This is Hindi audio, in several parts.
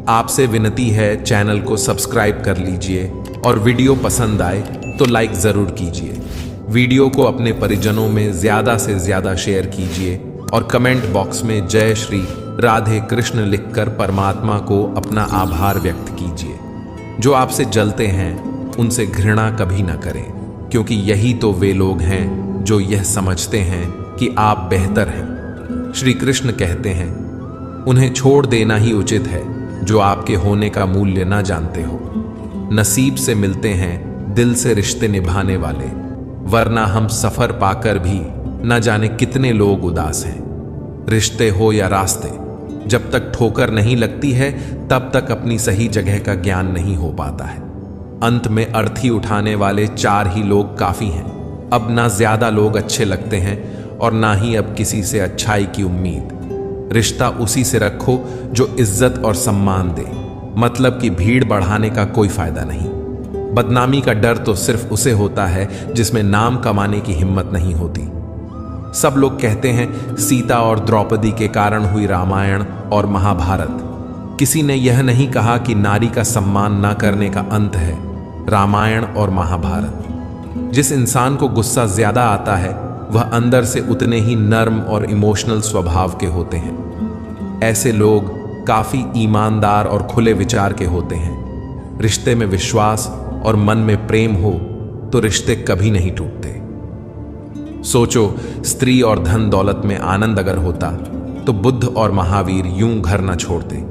आपसे विनती है चैनल को सब्सक्राइब कर लीजिए और वीडियो पसंद आए तो लाइक ज़रूर कीजिए। वीडियो को अपने परिजनों में ज़्यादा से ज़्यादा शेयर कीजिए और कमेंट बॉक्स में जय श्री राधे कृष्ण लिखकर परमात्मा को अपना आभार व्यक्त कीजिए। जो आपसे जलते हैं उनसे घृणा कभी ना करें, क्योंकि यही तो वे लोग हैं जो यह समझते हैं कि आप बेहतर हैं। श्री कृष्ण कहते हैं, उन्हें छोड़ देना ही उचित है जो आपके होने का मूल्य ना जानते हो। नसीब से मिलते हैं दिल से रिश्ते निभाने वाले, वरना हम सफर पाकर भी न जाने कितने लोग उदास हैं। रिश्ते हो या रास्ते, जब तक ठोकर नहीं लगती है तब तक अपनी सही जगह का ज्ञान नहीं हो पाता है। अंत में अर्थी उठाने वाले 4 ही लोग काफी हैं। अब ना ज्यादा लोग अच्छे लगते हैं और ना ही अब किसी से अच्छाई की उम्मीद। रिश्ता उसी से रखो जो इज्जत और सम्मान दे, मतलब कि भीड़ बढ़ाने का कोई फायदा नहीं। बदनामी का डर तो सिर्फ उसे होता है जिसमें नाम कमाने की हिम्मत नहीं होती। सब लोग कहते हैं सीता और द्रौपदी के कारण हुई रामायण और महाभारत। किसी ने यह नहीं कहा कि नारी का सम्मान न करने का अंत है रामायण और महाभारत। जिस इंसान को गुस्सा ज्यादा आता है वह अंदर से उतने ही नर्म और इमोशनल स्वभाव के होते हैं। ऐसे लोग काफी ईमानदार और खुले विचार के होते हैं। रिश्ते में विश्वास और मन में प्रेम हो तो रिश्ते कभी नहीं टूटते। सोचो, स्त्री और धन दौलत में आनंद अगर होता तो बुद्ध और महावीर यूं घर न छोड़ते।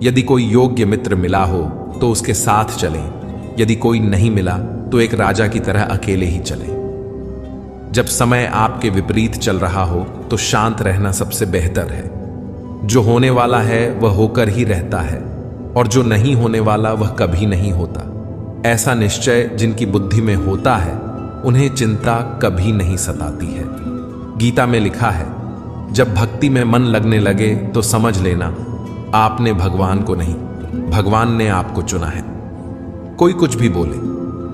यदि कोई योग्य मित्र मिला हो तो उसके साथ चलें, यदि कोई नहीं मिला तो एक राजा की तरह अकेले ही चलें। जब समय आपके विपरीत चल रहा हो तो शांत रहना सबसे बेहतर है। जो होने वाला है वह होकर ही रहता है और जो नहीं होने वाला वह कभी नहीं होता। ऐसा निश्चय जिनकी बुद्धि में होता है उन्हें चिंता कभी नहीं सताती है। गीता में लिखा है, जब भक्ति में मन लगने लगे तो समझ लेना आपने भगवान को नहीं, भगवान ने आपको चुना है। कोई कुछ भी बोले,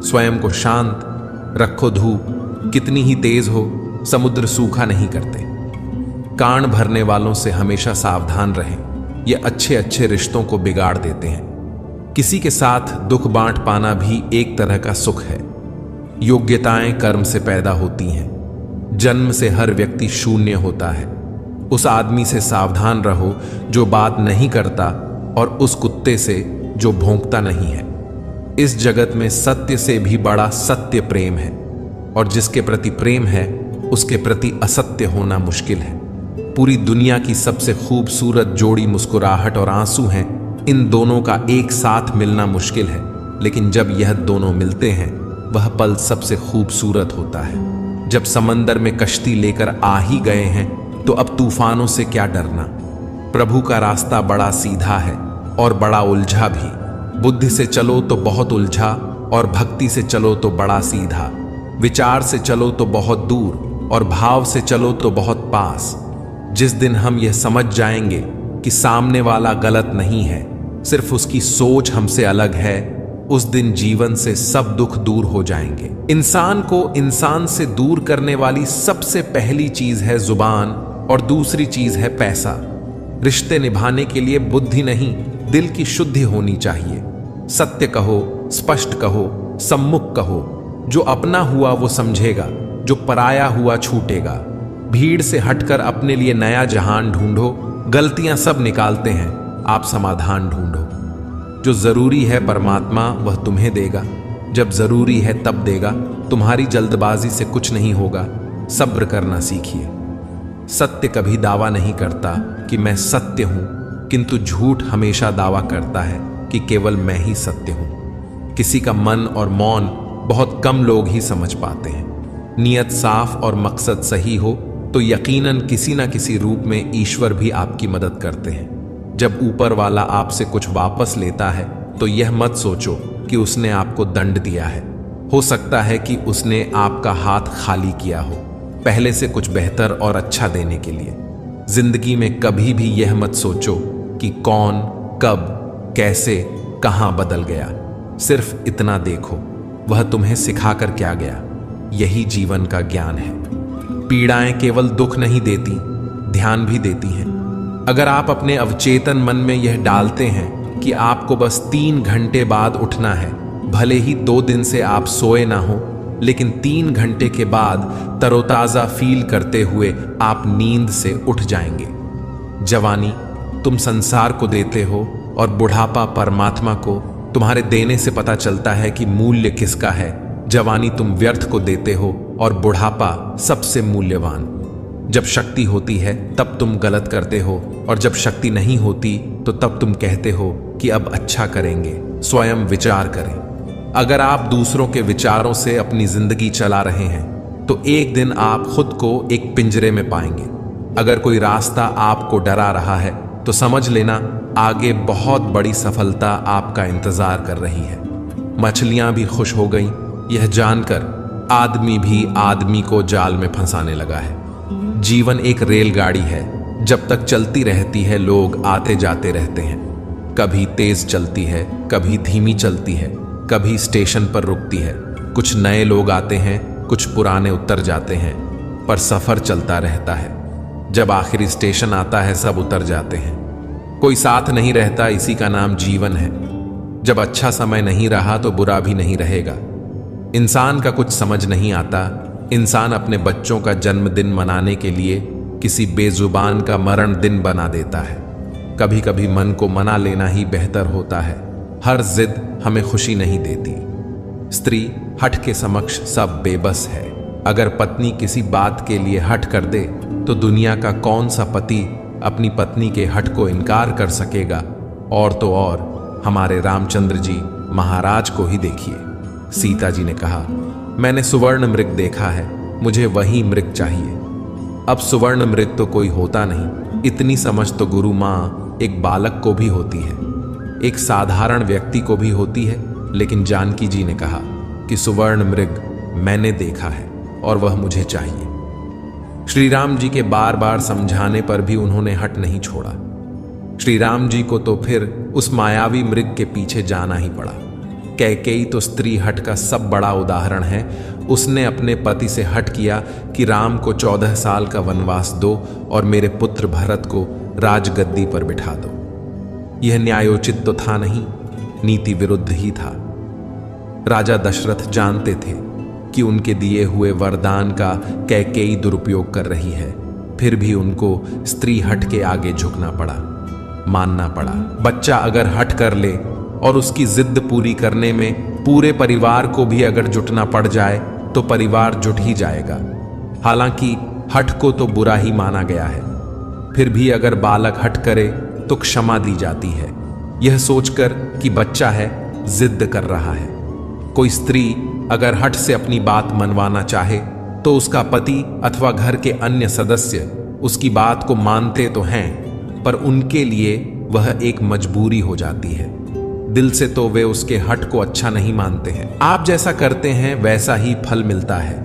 स्वयं को शांत रखो। धूप कितनी ही तेज हो, समुद्र सूखा नहीं करते। कान भरने वालों से हमेशा सावधान रहें, ये अच्छे अच्छे रिश्तों को बिगाड़ देते हैं। किसी के साथ दुख बांट पाना भी एक तरह का सुख है। योग्यताएं कर्म से पैदा होती हैं। जन्म से हर व्यक्ति शून्य होता है। उस आदमी से सावधान रहो जो बात नहीं करता और उस कुत्ते से जो भौंकता नहीं है। इस जगत में सत्य से भी बड़ा सत्य प्रेम है, और जिसके प्रति प्रेम है उसके प्रति असत्य होना मुश्किल है। पूरी दुनिया की सबसे खूबसूरत जोड़ी मुस्कुराहट और आंसू हैं। इन दोनों का एक साथ मिलना मुश्किल है, लेकिन जब यह दोनों मिलते हैं वह पल सबसे खूबसूरत होता है। जब समंदर में कश्ती लेकर आ ही गए हैं तो अब तूफानों से क्या डरना। प्रभु का रास्ता बड़ा सीधा है और बड़ा उलझा भी। बुद्धि से चलो तो बहुत उलझा और भक्ति से चलो तो बड़ा सीधा। विचार से चलो तो बहुत दूर और भाव से चलो तो बहुत पास। जिस दिन हम यह समझ जाएंगे कि सामने वाला गलत नहीं है, सिर्फ उसकी सोच हमसे अलग है, उस दिन जीवन से सब दुख दूर हो जाएंगे। इंसान को इंसान से दूर करने वाली सबसे पहली चीज है जुबान और दूसरी चीज है पैसा। रिश्ते निभाने के लिए बुद्धि नहीं, दिल की शुद्धि होनी चाहिए। सत्य कहो, स्पष्ट कहो, सम्मुख कहो। जो अपना हुआ वो समझेगा, जो पराया हुआ छूटेगा। भीड़ से हटकर अपने लिए नया जहान ढूंढो। गलतियां सब निकालते हैं, आप समाधान ढूंढो। जो जरूरी है परमात्मा वह तुम्हें देगा, जब जरूरी है तब देगा। तुम्हारी जल्दबाजी से कुछ नहीं होगा, सब्र करना सीखिए। सत्य कभी दावा नहीं करता कि मैं सत्य हूं, किंतु झूठ हमेशा दावा करता है कि केवल मैं ही सत्य हूं। किसी का मन और मौन बहुत कम लोग ही समझ पाते हैं। नियत साफ और मकसद सही हो तो यकीनन किसी न किसी रूप में ईश्वर भी आपकी मदद करते हैं। जब ऊपर वाला आपसे कुछ वापस लेता है तो यह मत सोचो कि उसने आपको दंड दिया है। हो सकता है कि उसने आपका हाथ खाली किया हो, पहले से कुछ बेहतर और अच्छा देने के लिए। जिंदगी में कभी भी यह मत सोचो कि कौन, कब, कैसे, कहां बदल गया। सिर्फ इतना देखो, वह तुम्हें सिखाकर क्या गया। यही जीवन का ज्ञान है। पीड़ाएं केवल दुख नहीं देती, ध्यान भी देती हैं। अगर आप अपने अवचेतन मन में यह डालते हैं कि आपको बस 3 घंटे बाद उठना है। भले ही 2 दिन से आप सोए ना हो, लेकिन 3 घंटे के बाद तरोताजा फील करते हुए आप नींद से उठ जाएंगे। जवानी तुम संसार को देते हो और बुढ़ापा परमात्मा को। तुम्हारे देने से पता चलता है कि मूल्य किसका है। जवानी तुम व्यर्थ को देते हो और बुढ़ापा सबसे मूल्यवान। जब शक्ति होती है तब तुम गलत करते हो, और जब शक्ति नहीं होती तो तब तुम कहते हो कि अब अच्छा करेंगे। स्वयं विचार करें। अगर आप दूसरों के विचारों से अपनी जिंदगी चला रहे हैं तो एक दिन आप खुद को एक पिंजरे में पाएंगे। अगर कोई रास्ता आपको डरा रहा है तो समझ लेना आगे बहुत बड़ी सफलता आपका इंतजार कर रही है। मछलियां भी खुश हो गईं यह जानकर आदमी भी आदमी को जाल में फंसाने लगा है। जीवन एक रेलगाड़ी है, जब तक चलती रहती है लोग आते जाते रहते हैं। कभी तेज चलती है, कभी धीमी चलती है, कभी स्टेशन पर रुकती है। कुछ नए लोग आते हैं, कुछ पुराने उतर जाते हैं, पर सफर चलता रहता है। जब आखिरी स्टेशन आता है सब उतर जाते हैं। कोई साथ नहीं रहता, इसी का नाम जीवन है। जब अच्छा समय नहीं रहा तो बुरा भी नहीं रहेगा। इंसान का कुछ समझ नहीं आता। इंसान अपने बच्चों का जन्मदिन मनाने के लिए किसी बेजुबान का मरण दिन बना देता है। कभी कभी मन को मना लेना ही बेहतर होता है। हर जिद हमें खुशी नहीं देती। स्त्री हठ के समक्ष सब बेबस है। अगर पत्नी किसी बात के लिए हठ कर दे तो दुनिया का कौन सा पति अपनी पत्नी के हठ को इनकार कर सकेगा। और तो और हमारे रामचंद्र जी महाराज को ही देखिए। सीता जी ने कहा, मैंने सुवर्ण मृग देखा है, मुझे वही मृग चाहिए। अब सुवर्ण मृग तो कोई होता नहीं। इतनी समझ तो गुरु माँ एक बालक को भी होती है, एक साधारण व्यक्ति को भी होती है। लेकिन जानकी जी ने कहा कि सुवर्ण मृग मैंने देखा है और वह मुझे चाहिए। श्री राम जी के बार बार समझाने पर भी उन्होंने हट नहीं छोड़ा। श्री राम जी को तो फिर उस मायावी मृग के पीछे जाना ही पड़ा। कैकेयी तो स्त्री हट का सब बड़ा उदाहरण है। उसने अपने पति से हट किया कि राम को 14 साल का वनवास दो और मेरे पुत्र भरत को राजगद्दी पर बिठा दो। यह न्यायोचित तो था नहीं, नीति विरुद्ध ही था। राजा दशरथ जानते थे कि उनके दिए हुए वरदान का कैकेयी दुरुपयोग कर रही है, फिर भी उनको स्त्री हट के आगे झुकना पड़ा, मानना पड़ा। बच्चा अगर हट कर ले और उसकी जिद पूरी करने में पूरे परिवार को भी अगर जुटना पड़ जाए तो परिवार जुट ही जाएगा। हालांकि हट को तो बुरा ही माना गया है, फिर भी अगर बालक हट करे तो क्षमा दी जाती है, यह सोचकर कि बच्चा है, जिद कर रहा है। कोई स्त्री अगर हट से अपनी बात मनवाना चाहे तो उसका पति अथवा घर के अन्य सदस्य उसकी बात को मानते तो हैं, पर उनके लिए वह एक मजबूरी हो जाती है। दिल से तो वे उसके हट को अच्छा नहीं मानते हैं। आप जैसा करते हैं वैसा ही फल मिलता है।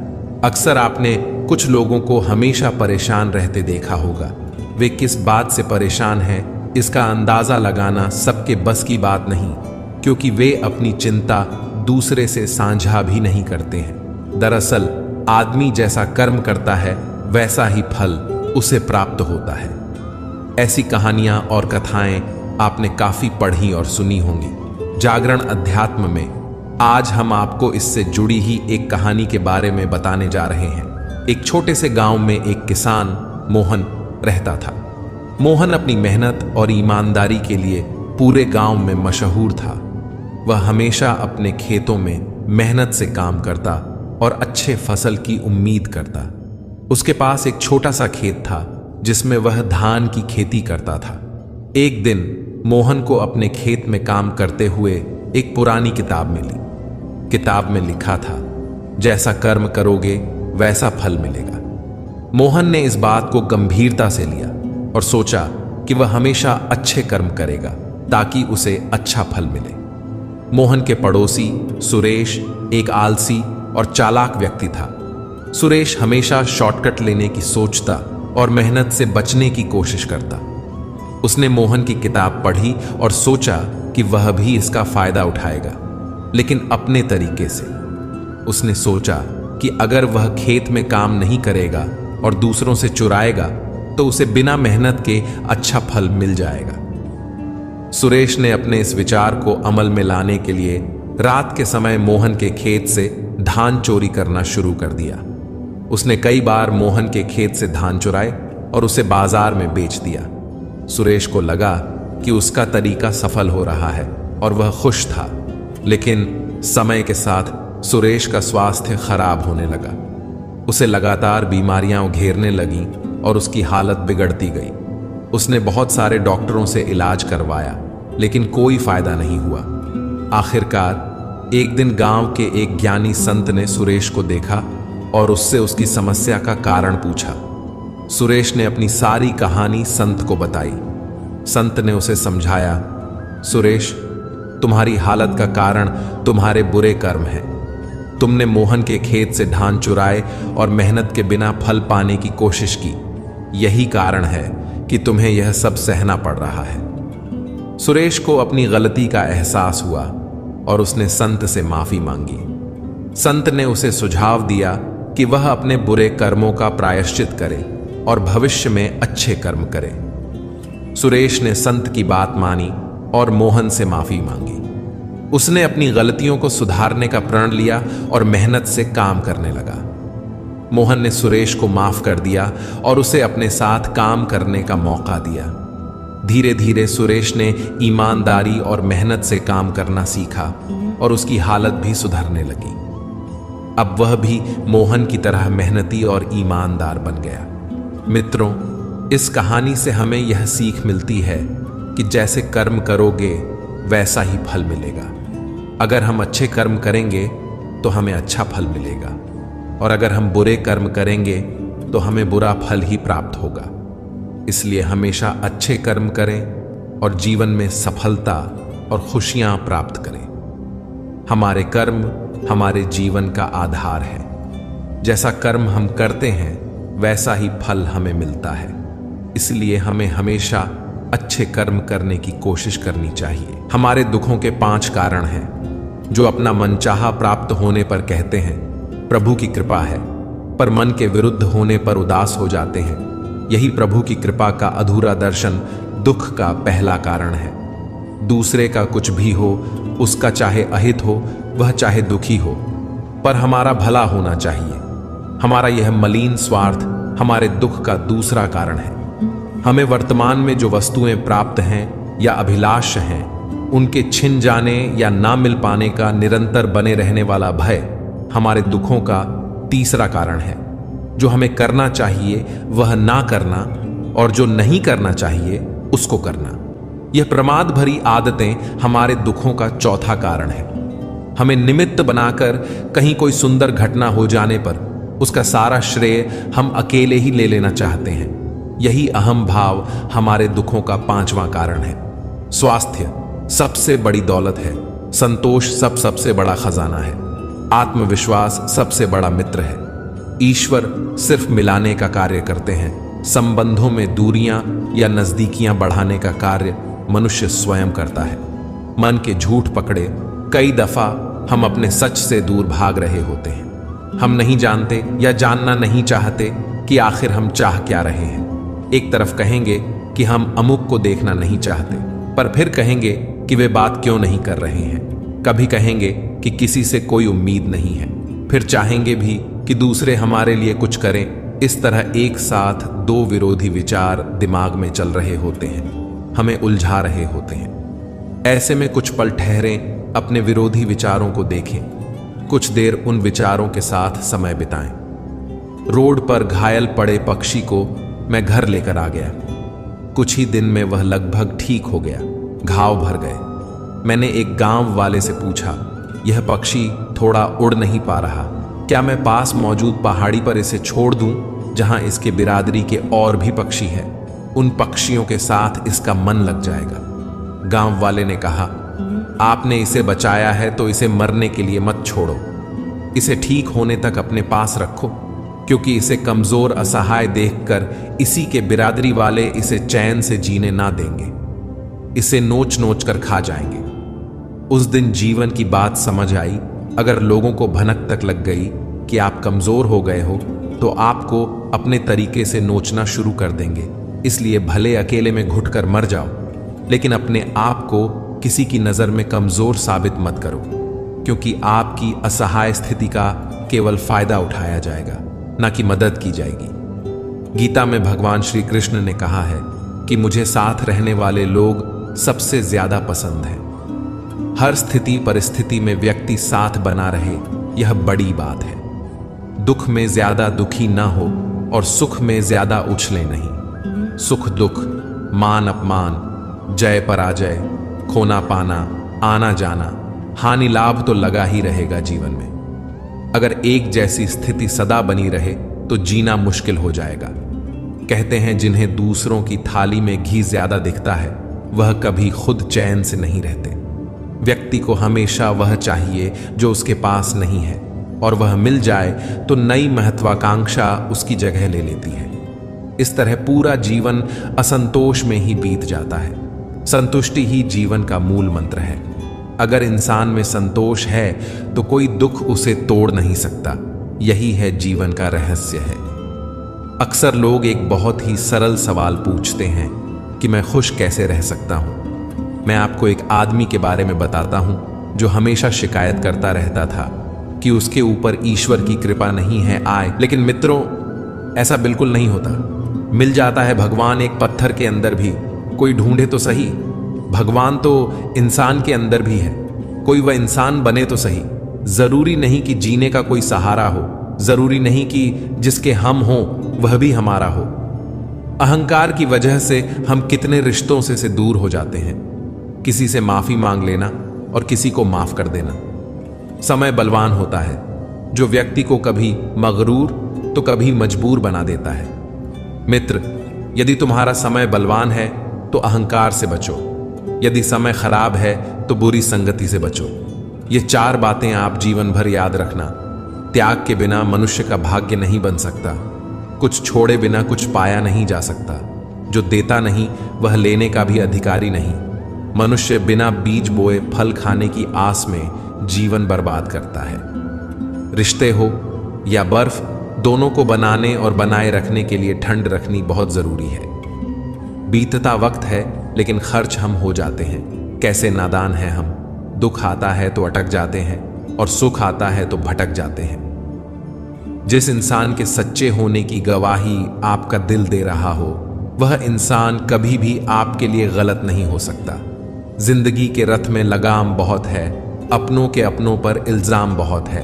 अक्सर आपने कुछ लोगों को हमेशा परेशान रहते देखा होगा। वे किस बात से परेशान हैं इसका अंदाजा लगाना सबके बस की बात नहीं, क्योंकि वे अपनी चिंता दूसरे से साझा भी नहीं करते हैं। दरअसल आदमी जैसा कर्म करता है वैसा ही फल उसे प्राप्त होता है। ऐसी कहानियां और कथाएं आपने काफी पढ़ी और सुनी होंगी। जागरण अध्यात्म में आज हम आपको इससे जुड़ी ही एक कहानी के बारे में बताने जा रहे हैं। एक छोटे से गांव में एक किसान मोहन रहता था। मोहन अपनी मेहनत और ईमानदारी के लिए पूरे गांव में मशहूर था। वह हमेशा अपने खेतों में मेहनत से काम करता और अच्छे फसल की उम्मीद करता। उसके पास एक छोटा सा खेत था जिसमें वह धान की खेती करता था। एक दिन मोहन को अपने खेत में काम करते हुए एक पुरानी किताब मिली। किताब में लिखा था, जैसा कर्म करोगे वैसा फल मिलेगा। मोहन ने इस बात को गंभीरता से लिया और सोचा कि वह हमेशा अच्छे कर्म करेगा ताकि उसे अच्छा फल मिले। मोहन के पड़ोसी सुरेश एक आलसी और चालाक व्यक्ति था। सुरेश हमेशा शॉर्टकट लेने की सोचता और मेहनत से बचने की कोशिश करता। उसने मोहन की किताब पढ़ी और सोचा कि वह भी इसका फायदा उठाएगा, लेकिन अपने तरीके से। उसने सोचा कि अगर वह खेत में काम नहीं करेगा और दूसरों से चुराएगा तो उसे बिना मेहनत के अच्छा फल मिल जाएगा। सुरेश ने अपने इस विचार को अमल में लाने के लिए रात के समय मोहन के खेत से धान चोरी करना शुरू कर दिया। उसने कई बार मोहन के खेत से धान चुराए और उसे बाजार में बेच दिया। सुरेश को लगा कि उसका तरीका सफल हो रहा है और वह खुश था, लेकिन समय के साथ सुरेश का स्वास्थ्य खराब होने लगा। उसे लगातार बीमारियां घेरने लगीं और उसकी हालत बिगड़ती गई। उसने बहुत सारे डॉक्टरों से इलाज करवाया, लेकिन कोई फायदा नहीं हुआ। आखिरकार एक दिन गांव के एक ज्ञानी संत ने सुरेश को देखा और उससे उसकी समस्या का कारण पूछा। सुरेश ने अपनी सारी कहानी संत को बताई। संत ने उसे समझाया, सुरेश, तुम्हारी हालत का कारण तुम्हारे बुरे कर्म हैं। तुमने मोहन के खेत से धान चुराए और मेहनत के बिना फल पाने की कोशिश की। यही कारण है कि तुम्हें यह सब सहना पड़ रहा है। सुरेश को अपनी गलती का एहसास हुआ और उसने संत से माफी मांगी। संत ने उसे सुझाव दिया कि वह अपने बुरे कर्मों का प्रायश्चित करे और भविष्य में अच्छे कर्म करे। सुरेश ने संत की बात मानी और मोहन से माफी मांगी। उसने अपनी गलतियों को सुधारने का प्रण लिया और मेहनत से काम करने लगा। मोहन ने सुरेश को माफ कर दिया और उसे अपने साथ काम करने का मौका दिया। धीरे धीरे सुरेश ने ईमानदारी और मेहनत से काम करना सीखा और उसकी हालत भी सुधरने लगी। अब वह भी मोहन की तरह मेहनती और ईमानदार बन गया। मित्रों, इस कहानी से हमें यह सीख मिलती है कि जैसे कर्म करोगे वैसा ही फल मिलेगा। अगर हम अच्छे कर्म करेंगे तो हमें अच्छा फल मिलेगा, और अगर हम बुरे कर्म करेंगे तो हमें बुरा फल ही प्राप्त होगा। इसलिए हमेशा अच्छे कर्म करें और जीवन में सफलता और खुशियां प्राप्त करें। हमारे कर्म हमारे जीवन का आधार है। जैसा कर्म हम करते हैं वैसा ही फल हमें मिलता है। इसलिए हमें हमेशा अच्छे कर्म करने की कोशिश करनी चाहिए। हमारे दुखों के 5 कारण हैं जो अपना मनचाहा प्राप्त होने पर कहते हैं प्रभु की कृपा है, पर मन के विरुद्ध होने पर उदास हो जाते हैं। यही प्रभु की कृपा का अधूरा दर्शन दुख का पहला कारण है। दूसरे का कुछ भी हो, उसका चाहे अहित हो, वह चाहे दुखी हो, पर हमारा भला होना चाहिए। हमारा यह मलिन स्वार्थ हमारे दुख का दूसरा कारण है। हमें वर्तमान में जो वस्तुएं प्राप्त हैं या अभिलाष हैं, उनके छिन जाने या ना मिल पाने का निरंतर बने रहने वाला भय हमारे दुखों का तीसरा कारण है। जो हमें करना चाहिए वह ना करना और जो नहीं करना चाहिए उसको करना, यह प्रमाद भरी आदतें हमारे दुखों का चौथा कारण है। हमें निमित्त बनाकर कहीं कोई सुंदर घटना हो जाने पर उसका सारा श्रेय हम अकेले ही ले लेना चाहते हैं। यही अहम भाव हमारे दुखों का 5वां कारण है। स्वास्थ्य सबसे बड़ी दौलत है। संतोष सबसे बड़ा खजाना है। आत्मविश्वास सबसे बड़ा मित्र है। ईश्वर सिर्फ मिलाने का कार्य करते हैं। संबंधों में दूरियां या नजदीकियां बढ़ाने का कार्य मनुष्य स्वयं करता है। मन के झूठ पकड़े कई दफा हम अपने सच से दूर भाग रहे होते हैं। हम नहीं जानते या जानना नहीं चाहते कि आखिर हम चाह क्या रहे हैं। एक तरफ कहेंगे कि हम अमुक को देखना नहीं चाहते, पर फिर कहेंगे कि वे बात क्यों नहीं कर रहे हैं। कभी कहेंगे कि किसी से कोई उम्मीद नहीं है, फिर चाहेंगे भी कि दूसरे हमारे लिए कुछ करें। इस तरह एक साथ 2 विरोधी विचार दिमाग में चल रहे होते हैं, हमें उलझा रहे होते हैं। ऐसे में कुछ पल ठहरें, अपने विरोधी विचारों को देखें, कुछ देर उन विचारों के साथ समय बिताएं। रोड पर घायल पड़े पक्षी को मैं घर लेकर आ गया। कुछ ही दिन में वह लगभग ठीक हो गया, घाव भर गए। मैंने एक गांव वाले से पूछा, यह पक्षी थोड़ा उड़ नहीं पा रहा, क्या मैं पास मौजूद पहाड़ी पर इसे छोड़ दूं जहां इसके बिरादरी के और भी पक्षी हैं? उन पक्षियों के साथ इसका मन लग जाएगा। गांव वाले ने कहा, आपने इसे बचाया है तो इसे मरने के लिए मत छोड़ो। इसे ठीक होने तक अपने पास रखो, क्योंकि इसे कमजोर असहाय देखकर इसी के बिरादरी वाले इसे चैन से जीने ना देंगे, इसे नोच नोच कर खा जाएंगे। उस दिन जीवन की बात समझ आई। अगर लोगों को भनक तक लग गई कि आप कमजोर हो गए हो तो आपको अपने तरीके से नोचना शुरू कर देंगे। इसलिए भले अकेले में घुटकर मर जाओ, लेकिन अपने आप को किसी की नजर में कमजोर साबित मत करो, क्योंकि आपकी असहाय स्थिति का केवल फायदा उठाया जाएगा, ना कि मदद की जाएगी। गीता में भगवान श्री कृष्ण ने कहा है कि मुझे साथ रहने वाले लोग सबसे ज्यादा पसंद हैं। हर स्थिति परिस्थिति में व्यक्ति साथ बना रहे, यह बड़ी बात है। दुख में ज्यादा दुखी ना हो और सुख में ज्यादा उछले नहीं। सुख दुख, मान अपमान, जय पराजय, खोना पाना, आना जाना, हानि लाभ तो लगा ही रहेगा जीवन में। अगर एक जैसी स्थिति सदा बनी रहे तो जीना मुश्किल हो जाएगा। कहते हैं जिन्हें दूसरों की थाली में घी ज्यादा दिखता है वह कभी खुद चैन से नहीं रहते। व्यक्ति को हमेशा वह चाहिए जो उसके पास नहीं है, और वह मिल जाए तो नई महत्वाकांक्षा उसकी जगह ले लेती है। इस तरह पूरा जीवन असंतोष में ही बीत जाता है। संतुष्टि ही जीवन का मूल मंत्र है। अगर इंसान में संतोष है तो कोई दुख उसे तोड़ नहीं सकता। यही है जीवन का रहस्य है। अक्सर लोग एक बहुत ही सरल सवाल पूछते हैं कि मैं खुश कैसे रह सकता हूं। मैं आपको एक आदमी के बारे में बताता हूं जो हमेशा शिकायत करता रहता था कि उसके ऊपर ईश्वर की कृपा नहीं है आए। लेकिन मित्रों, ऐसा बिल्कुल नहीं होता। मिल जाता है भगवान एक पत्थर के अंदर भी। कोई ढूंढे तो सही। भगवान तो इंसान के अंदर भी है। कोई वह इंसान बने तो सही। जरूरी नहीं कि जीने का कोई सहारा हो। जरूरी नहीं कि जिसके हम हों वह भी हमारा हो। अहंकार की वजह से हम कितने रिश्तों से दूर हो जाते हैं। किसी से माफी मांग लेना और किसी को माफ कर देना। समय बलवान होता है जो व्यक्ति को कभी मगरूर तो कभी मजबूर बना देता है। मित्र, यदि तुम्हारा समय बलवान है तो अहंकार से बचो। यदि समय खराब है तो बुरी संगति से बचो। ये 4 बातें आप जीवन भर याद रखना। त्याग के बिना मनुष्य का भाग्य नहीं बन सकता। कुछ छोड़े बिना कुछ पाया नहीं जा सकता। जो देता नहीं वह लेने का भी अधिकारी नहीं। मनुष्य बिना बीज बोए फल खाने की आस में जीवन बर्बाद करता है। रिश्ते हो या बर्फ, दोनों को बनाने और बनाए रखने के लिए ठंड रखनी बहुत जरूरी है। बीतता वक्त है लेकिन खर्च हम हो जाते हैं। कैसे नादान हैं हम। दुख आता है तो अटक जाते हैं और सुख आता है तो भटक जाते हैं। जिस इंसान के सच्चे होने की गवाही आपका दिल दे रहा हो वह इंसान कभी भी आपके लिए गलत नहीं हो सकता। जिंदगी के रथ में लगाम बहुत है, अपनों के अपनों पर इल्जाम बहुत है।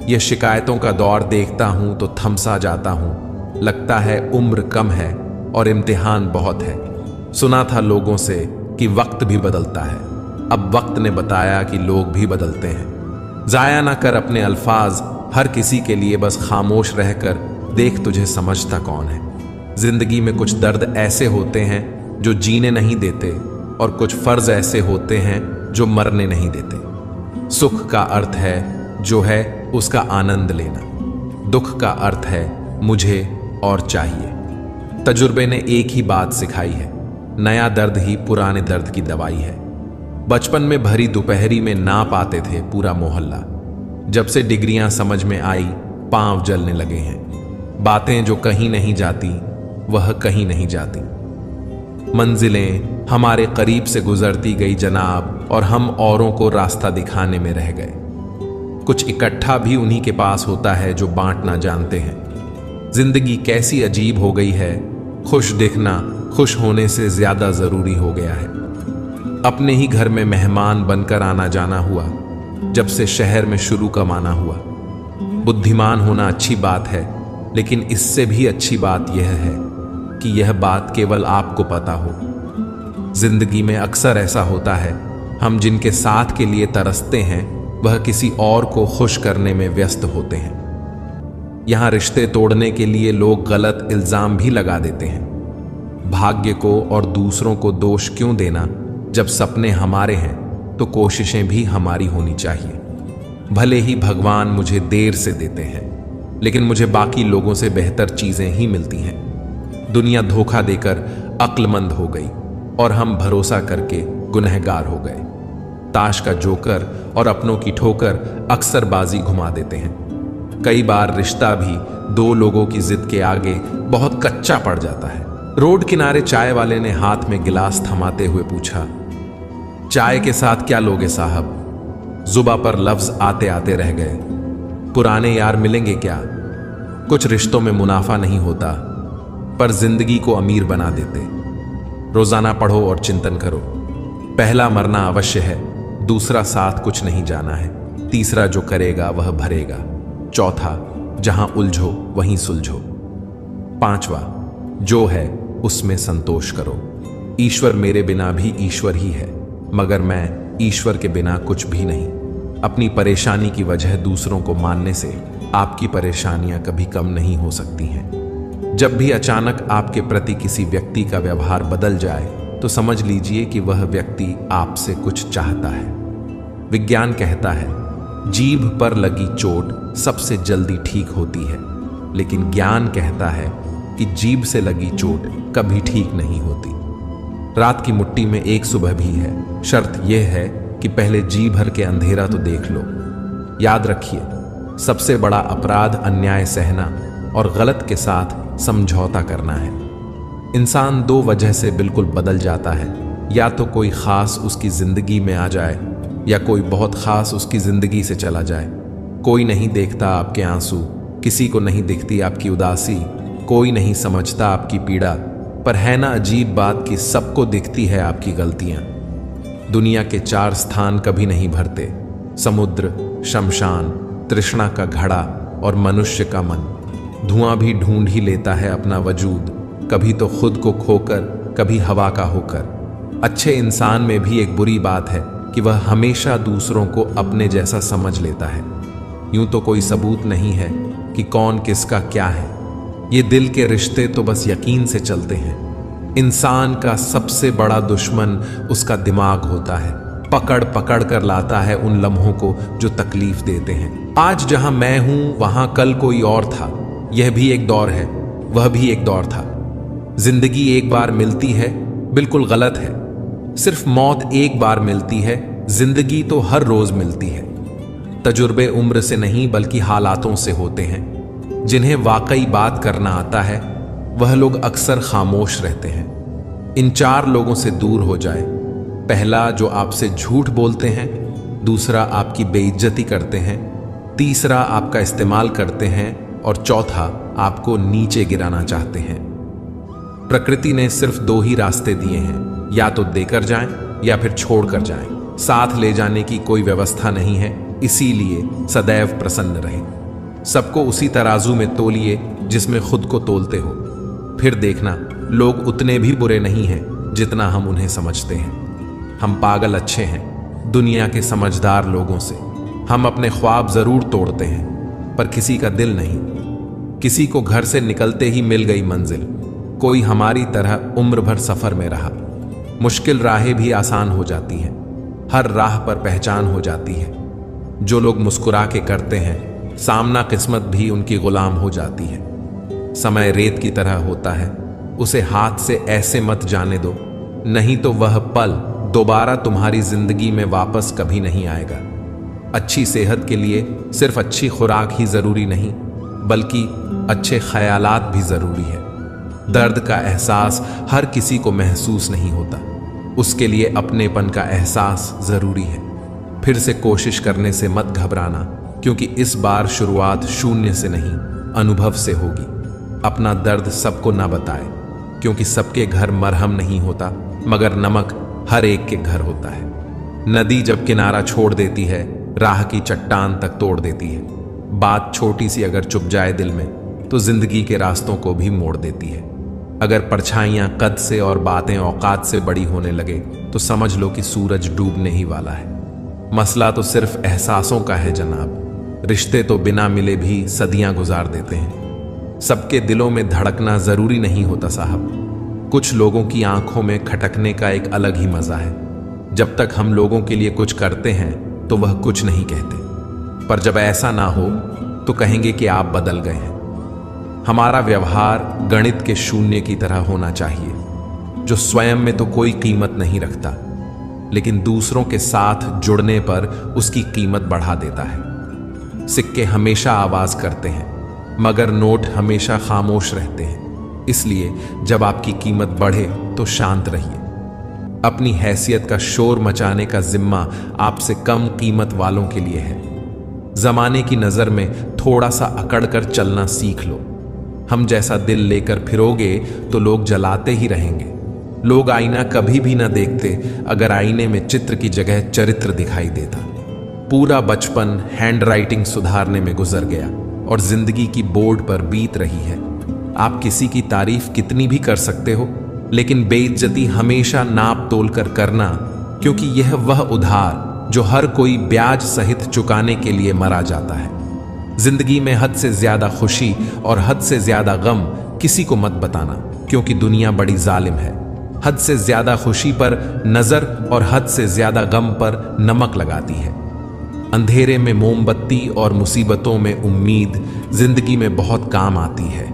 यह शिकायतों का दौर देखता हूं तो थमसा जाता हूं। लगता है उम्र कम है और इम्तिहान बहुत है। सुना था लोगों से कि वक्त भी बदलता है। अब वक्त ने बताया कि लोग भी बदलते हैं। जाया ना कर अपने अल्फाज हर किसी के लिए, बस खामोश रहकर देख तुझे समझता कौन है। जिंदगी में कुछ दर्द ऐसे होते हैं जो जीने नहीं देते और कुछ फर्ज ऐसे होते हैं जो मरने नहीं देते। सुख का अर्थ है जो है उसका आनंद लेना। दुख का अर्थ है मुझे और चाहिए। तजुर्बे ने एक ही बात सिखाई है, नया दर्द ही पुराने दर्द की दवाई है। बचपन में भरी दोपहरी में ना पाते थे पूरा मोहल्ला। जब से डिग्रियां समझ में आई पांव जलने लगे हैं। बातें जो कहीं नहीं जाती वह कहीं नहीं जाती। मंजिलें हमारे करीब से गुजरती गई जनाब, और हम औरों को रास्ता दिखाने में रह गए। कुछ इकट्ठा भी उन्हीं के पास होता है जो बांटना जानते हैं। जिंदगी कैसी अजीब हो गई है। खुश दिखना खुश होने से ज्यादा जरूरी हो गया है। अपने ही घर में मेहमान बनकर आना जाना हुआ जब से शहर में शुरू कमाना हुआ। बुद्धिमान होना अच्छी बात है, लेकिन इससे भी अच्छी बात यह है कि यह बात केवल आपको पता हो। जिंदगी में अक्सर ऐसा होता है, हम जिनके साथ के लिए तरसते हैं वह किसी और को खुश करने में व्यस्त होते हैं। यहां रिश्ते तोड़ने के लिए लोग गलत इल्जाम भी लगा देते हैं। भाग्य को और दूसरों को दोष क्यों देना, जब सपने हमारे हैं तो कोशिशें भी हमारी होनी चाहिए। भले ही भगवान मुझे देर से देते हैं, लेकिन मुझे बाकी लोगों से बेहतर चीजें ही मिलती हैं। दुनिया धोखा देकर अक्लमंद हो गई और हम भरोसा करके गुनहगार हो गए। ताश का जोकर और अपनों की ठोकर अक्सर बाजी घुमा देते हैं। कई बार रिश्ता भी 2 लोगों की जिद के आगे बहुत कच्चा पड़ जाता है। रोड किनारे चाय वाले ने हाथ में गिलास थमाते हुए पूछा, चाय के साथ क्या लोगे साहब? जुबा पर लफ्ज आते आते रह गए। पुराने यार मिलेंगे क्या? कुछ रिश्तों में मुनाफा नहीं होता, पर जिंदगी को अमीर बना देते। रोजाना पढ़ो और चिंतन करो। पहला मरना अवश्य है, दूसरा साथ कुछ नहीं जाना है, तीसरा जो करेगा वह भरेगा, चौथा जहां उलझो वहीं सुलझो, पांचवा जो है उसमें संतोष करो। ईश्वर मेरे बिना भी ईश्वर ही है, मगर मैं ईश्वर के बिना कुछ भी नहीं। अपनी परेशानी की वजह दूसरों को मानने से आपकी परेशानियां कभी कम नहीं हो सकती हैं। जब भी अचानक आपके प्रति किसी व्यक्ति का व्यवहार बदल जाए तो समझ लीजिए कि वह व्यक्ति आपसे कुछ चाहता है। विज्ञान कहता है जीभ पर लगी चोट सबसे जल्दी ठीक होती है, लेकिन ज्ञान कहता है कि जीभ से लगी चोट कभी ठीक नहीं होती। रात की मुट्ठी में एक सुबह भी है, शर्त यह है कि पहले जी भर के अंधेरा तो देख लो। याद रखिए, सबसे बड़ा अपराध अन्याय सहना और गलत के साथ समझौता करना है। इंसान दो वजह से बिल्कुल बदल जाता है, या तो कोई खास उसकी जिंदगी में आ जाए या कोई बहुत खास उसकी जिंदगी से चला जाए। कोई नहीं देखता आपके आंसू, किसी को नहीं दिखती आपकी उदासी, कोई नहीं समझता आपकी पीड़ा, पर है ना अजीब बात कि सबको दिखती है आपकी गलतियां। दुनिया के चार स्थान कभी नहीं भरते, समुद्र, शमशान, तृष्णा का घड़ा और मनुष्य का मन। धुआं भी ढूंढ ही लेता है अपना वजूद, कभी तो खुद को खोकर, कभी हवा का होकर। अच्छे इंसान में भी एक बुरी बात है कि वह हमेशा दूसरों को अपने जैसा समझ लेता है। यूं तो कोई सबूत नहीं है कि कौन किसका क्या है, ये दिल के रिश्ते तो बस यकीन से चलते हैं। इंसान का सबसे बड़ा दुश्मन उसका दिमाग होता है, पकड़ पकड़ कर लाता है उन लम्हों को जो तकलीफ देते हैं। आज जहां मैं हूं वहां कल कोई और था, यह भी एक दौर है, वह भी एक दौर था। जिंदगी एक बार मिलती है, बिल्कुल गलत है। सिर्फ मौत एक बार मिलती है, जिंदगी तो हर रोज मिलती है। तजुर्बे उम्र से नहीं बल्कि हालातों से होते हैं। जिन्हें वाकई बात करना आता है वह लोग अक्सर खामोश रहते हैं। इन चार लोगों से दूर हो जाए। पहला, जो आपसे झूठ बोलते हैं, दूसरा आपकी बेइज्जती करते हैं, तीसरा आपका इस्तेमाल करते हैं और चौथा आपको नीचे गिराना चाहते हैं। प्रकृति ने सिर्फ दो ही रास्ते दिए हैं, या तो देकर जाएं या फिर छोड़कर जाएं। साथ ले जाने की कोई व्यवस्था नहीं है, इसीलिए सदैव प्रसन्न रहें। सबको उसी तराजू में तोलिए जिसमें खुद को तोलते हो। फिर देखना, लोग उतने भी बुरे नहीं हैं जितना हम उन्हें समझते हैं। हम पागल अच्छे हैं दुनिया के समझदार लोगों से। हम अपने ख्वाब जरूर तोड़ते हैं, पर किसी का दिल नहीं। किसी को घर से निकलते ही मिल गई मंजिल, कोई हमारी तरह उम्र भर सफर में रहा। मुश्किल राहें भी आसान हो जाती हैं, हर राह पर पहचान हो जाती है। जो लोग मुस्कुरा के करते हैं, सामना किस्मत भी उनकी गुलाम हो जाती है। समय रेत की तरह होता है, उसे हाथ से ऐसे मत जाने दो, नहीं तो वह पल दोबारा तुम्हारी जिंदगी में वापस कभी नहीं आएगा। अच्छी सेहत के लिए सिर्फ अच्छी खुराक ही जरूरी नहीं, बल्कि अच्छे ख्यालात भी जरूरी है। दर्द का एहसास हर किसी को महसूस नहीं होता, उसके लिए अपनेपन का एहसास जरूरी है। फिर से कोशिश करने से मत घबराना, क्योंकि इस बार शुरुआत शून्य से नहीं, अनुभव से होगी। अपना दर्द सबको ना बताए, क्योंकि सबके घर मरहम नहीं होता, मगर नमक हर एक के घर होता है। नदी जब किनारा छोड़ देती है, राह की चट्टान तक तोड़ देती है। बात छोटी सी अगर चुप जाए दिल में, तो जिंदगी के रास्तों को भी मोड़ देती है। अगर परछाइयां कद से और बातें औकात से बड़ी होने लगे, तो समझ लो कि सूरज डूबने ही वाला है। मसला तो सिर्फ एहसासों का है जनाब। रिश्ते तो बिना मिले भी सदियां गुजार देते हैं। सबके दिलों में धड़कना जरूरी नहीं होता साहब। कुछ लोगों की आंखों में खटकने का एक अलग ही मजा है। जब तक हम लोगों के लिए कुछ करते हैं तो वह कुछ नहीं कहते, पर जब ऐसा ना हो तो कहेंगे कि आप बदल गए हैं। हमारा व्यवहार गणित के शून्य की तरह होना चाहिए, जो स्वयं में तो कोई कीमत नहीं रखता, लेकिन दूसरों के साथ जुड़ने पर उसकी कीमत बढ़ा देता है। सिक्के हमेशा आवाज करते हैं, मगर नोट हमेशा खामोश रहते हैं। इसलिए जब आपकी कीमत बढ़े तो शांत रहिए। अपनी हैसियत का शोर मचाने का जिम्मा आपसे कम कीमत वालों के लिए है। जमाने की नजर में थोड़ा सा अकड़ कर चलना सीख लो। हम जैसा दिल लेकर फिरोगे तो लोग जलाते ही रहेंगे। लोग आईना कभी भी ना देखते अगर आईने में चित्र की जगह चरित्र दिखाई देता। पूरा बचपन हैंडराइटिंग सुधारने में गुजर गया और जिंदगी की बोर्ड पर बीत रही है। आप किसी की तारीफ कितनी भी कर सकते हो, लेकिन बेइज्जती हमेशा नाप तोल कर करना, क्योंकि यह वह उधार जो हर कोई ब्याज सहित चुकाने के लिए मरा जाता है। जिंदगी में हद से ज्यादा खुशी और हद से ज्यादा गम किसी को मत बताना, क्योंकि दुनिया बड़ी जालिम है। हद से ज्यादा खुशी पर नजर और हद से ज्यादा गम पर नमक लगाती है। अंधेरे में मोमबत्ती और मुसीबतों में उम्मीद जिंदगी में बहुत काम आती है।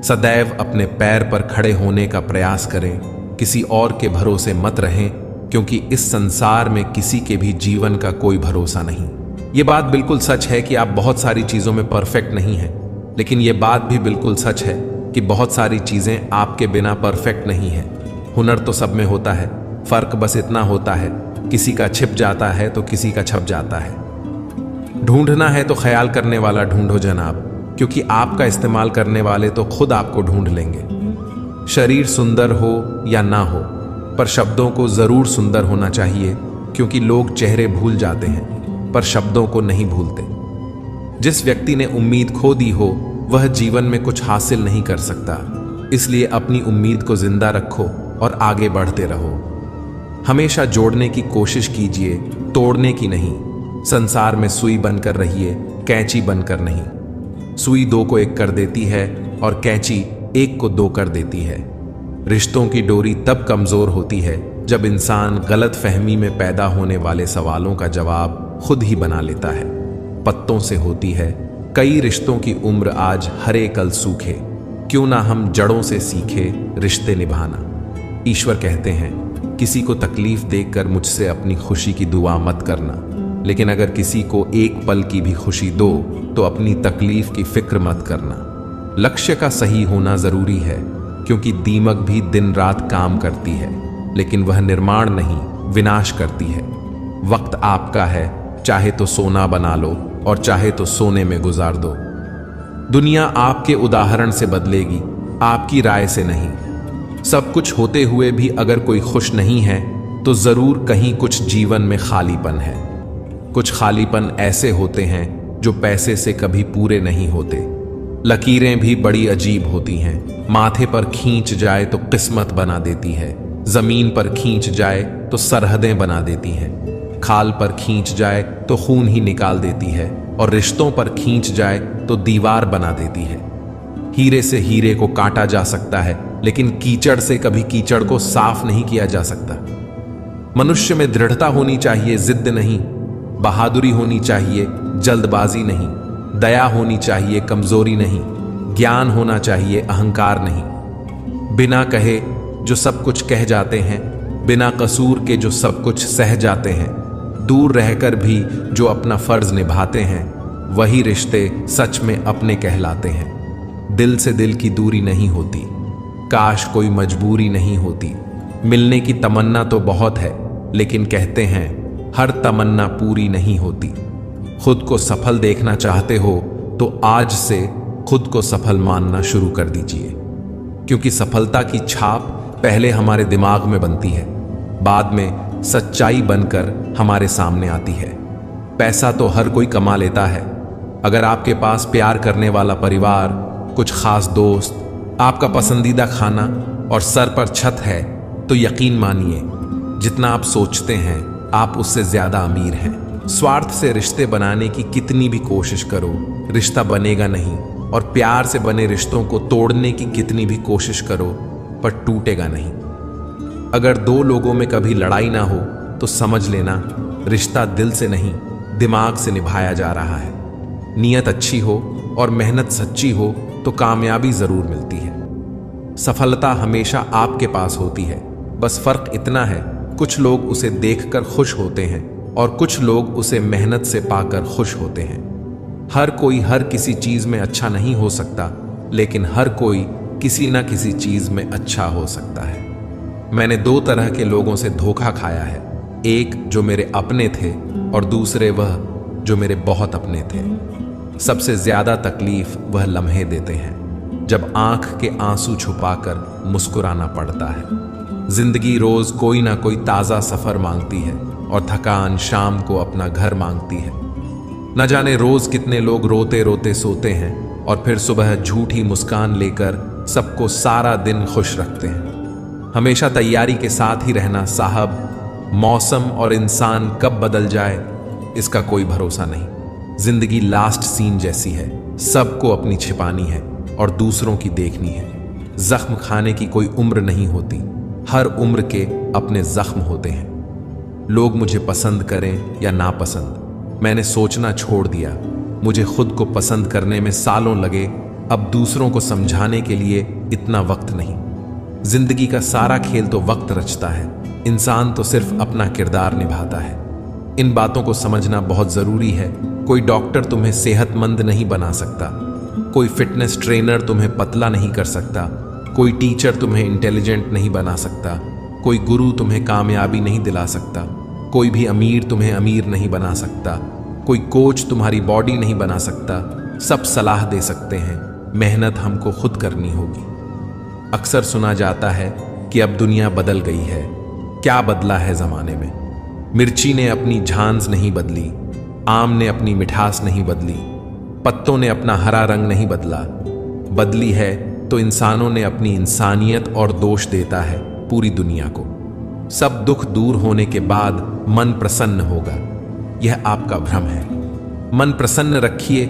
सदैव अपने पैर पर खड़े होने का प्रयास करें, किसी और के भरोसे मत रहें, क्योंकि इस संसार में किसी के भी जीवन का कोई भरोसा नहीं। ये बात बिल्कुल सच है कि आप बहुत सारी चीजों में परफेक्ट नहीं हैं, लेकिन ये बात भी बिल्कुल सच है कि बहुत सारी चीजें आपके बिना परफेक्ट नहीं है। हुनर तो सब में होता है, फर्क बस इतना होता है, किसी का छिप जाता है तो किसी का छप जाता है। ढूंढना है तो ख्याल करने वाला ढूंढो जनाब, क्योंकि आपका इस्तेमाल करने वाले तो खुद आपको ढूंढ लेंगे। शरीर सुंदर हो या ना हो, पर शब्दों को जरूर सुंदर होना चाहिए, क्योंकि लोग चेहरे भूल जाते हैं पर शब्दों को नहीं भूलते। जिस व्यक्ति ने उम्मीद खो दी हो वह जीवन में कुछ हासिल नहीं कर सकता, इसलिए अपनी उम्मीद को जिंदा रखो और आगे बढ़ते रहो। हमेशा जोड़ने की कोशिश कीजिए, तोड़ने की नहीं। संसार में सुई बनकर रहिए, कैंची बनकर नहीं। सुई दो को एक कर देती है और कैंची एक को दो कर देती है। रिश्तों की डोरी तब कमजोर होती है जब इंसान गलत फहमी में पैदा होने वाले सवालों का जवाब खुद ही बना लेता है। पत्तों से होती है कई रिश्तों की उम्र, आज हरे कल सूखे। क्यों ना हम जड़ों से सीखे रिश्ते निभाना। ईश्वर कहते हैं किसी को तकलीफ देकर मुझसे अपनी खुशी की दुआ मत करना, लेकिन अगर किसी को एक पल की भी खुशी दो तो अपनी तकलीफ की फिक्र मत करना। लक्ष्य का सही होना जरूरी है, क्योंकि दीमक भी दिन रात काम करती है, लेकिन वह निर्माण नहीं विनाश करती है। वक्त आपका है, चाहे तो सोना बना लो और चाहे तो सोने में गुजार दो। दुनिया आपके उदाहरण से बदलेगी, आपकी राय से नहीं। सब कुछ होते हुए भी अगर कोई खुश नहीं है तो जरूर कहीं कुछ जीवन में खालीपन है। कुछ खालीपन ऐसे होते हैं जो पैसे से कभी पूरे नहीं होते। लकीरें भी बड़ी अजीब होती हैं, माथे पर खींच जाए तो किस्मत बना देती है, जमीन पर खींच जाए तो सरहदें बना देती हैं, खाल पर खींच जाए तो खून ही निकाल देती है, और रिश्तों पर खींच जाए तो दीवार बना देती है। हीरे से हीरे को काटा जा सकता है, लेकिन कीचड़ से कभी कीचड़ को साफ नहीं किया जा सकता। मनुष्य में दृढ़ता होनी चाहिए, जिद्द नहीं। बहादुरी होनी चाहिए, जल्दबाजी नहीं। दया होनी चाहिए, कमजोरी नहीं। ज्ञान होना चाहिए, अहंकार नहीं। बिना कहे जो सब कुछ कह जाते हैं, बिना कसूर के जो सब कुछ सह जाते हैं, दूर रहकर भी जो अपना फर्ज निभाते हैं, वही रिश्ते सच में अपने कहलाते हैं। दिल से दिल की दूरी नहीं होती, काश कोई मजबूरी नहीं होती। मिलने की तमन्ना तो बहुत है, लेकिन कहते हैं हर तमन्ना पूरी नहीं होती। खुद को सफल देखना चाहते हो तो आज से खुद को सफल मानना शुरू कर दीजिए, क्योंकि सफलता की छाप पहले हमारे दिमाग में बनती है, बाद में सच्चाई बनकर हमारे सामने आती है। पैसा तो हर कोई कमा लेता है। अगर आपके पास प्यार करने वाला परिवार, कुछ खास दोस्त, आपका पसंदीदा खाना और सर पर छत है, तो यकीन मानिए जितना आप सोचते हैं आप उससे ज्यादा अमीर हैं। स्वार्थ से रिश्ते बनाने की कितनी भी कोशिश करो, रिश्ता बनेगा नहीं, और प्यार से बने रिश्तों को तोड़ने की कितनी भी कोशिश करो, पर टूटेगा नहीं। अगर दो लोगों में कभी लड़ाई ना हो तो समझ लेना रिश्ता दिल से नहीं, दिमाग से निभाया जा रहा है। नीयत अच्छी हो और मेहनत सच्ची हो तो कामयाबी जरूर मिलती है। सफलता हमेशा आपके पास होती है, बस फर्क इतना है कुछ लोग उसे देखकर खुश होते हैं और कुछ लोग उसे मेहनत से पाकर खुश होते हैं। हर कोई हर किसी चीज में अच्छा नहीं हो सकता, लेकिन हर कोई किसी ना किसी चीज में अच्छा हो सकता है। मैंने दो तरह के लोगों से धोखा खाया है, एक जो मेरे अपने थे और दूसरे वह जो मेरे बहुत अपने थे। सबसे ज्यादा तकलीफ वह लम्हे देते हैं जब आंख के आंसू छुपाकर मुस्कुराना पड़ता है। जिंदगी रोज कोई ना कोई ताजा सफर मांगती है और थकान शाम को अपना घर मांगती है। न जाने रोज कितने लोग रोते रोते सोते हैं और फिर सुबह झूठी मुस्कान लेकर सबको सारा दिन खुश रखते हैं। हमेशा तैयारी के साथ ही रहना साहब, मौसम और इंसान कब बदल जाए इसका कोई भरोसा नहीं। जिंदगी लास्ट सीन जैसी है, सबको अपनी छिपानी है और दूसरों की देखनी है। जख्म खाने की कोई उम्र नहीं होती, हर उम्र के अपने जख्म होते हैं। लोग मुझे पसंद करें या नापसंद, मैंने सोचना छोड़ दिया। मुझे खुद को पसंद करने में सालों लगे, अब दूसरों को समझाने के लिए इतना वक्त नहीं। जिंदगी का सारा खेल तो वक्त रचता है, इंसान तो सिर्फ अपना किरदार निभाता है। इन बातों को समझना बहुत जरूरी है। कोई डॉक्टर तुम्हें सेहतमंद नहीं बना सकता, कोई फिटनेस ट्रेनर तुम्हें पतला नहीं कर सकता, कोई टीचर तुम्हें इंटेलिजेंट नहीं बना सकता, कोई गुरु तुम्हें कामयाबी नहीं दिला सकता, कोई भी अमीर तुम्हें अमीर नहीं बना सकता, कोई कोच तुम्हारी बॉडी नहीं बना सकता। सब सलाह दे सकते हैं, मेहनत हमको खुद करनी होगी। अक्सर सुना जाता है कि अब दुनिया बदल गई है। क्या बदला है जमाने में? मिर्ची ने अपनी झांझ नहीं बदली, आम ने अपनी मिठास नहीं बदली, पत्तों ने अपना हरा रंग नहीं बदला। बदली है तो इंसानों ने अपनी इंसानियत और दोष देता है पूरी दुनिया को। सब दुख दूर होने के बाद मन प्रसन्न होगा, यह आपका भ्रम है। मन प्रसन्न रखिए,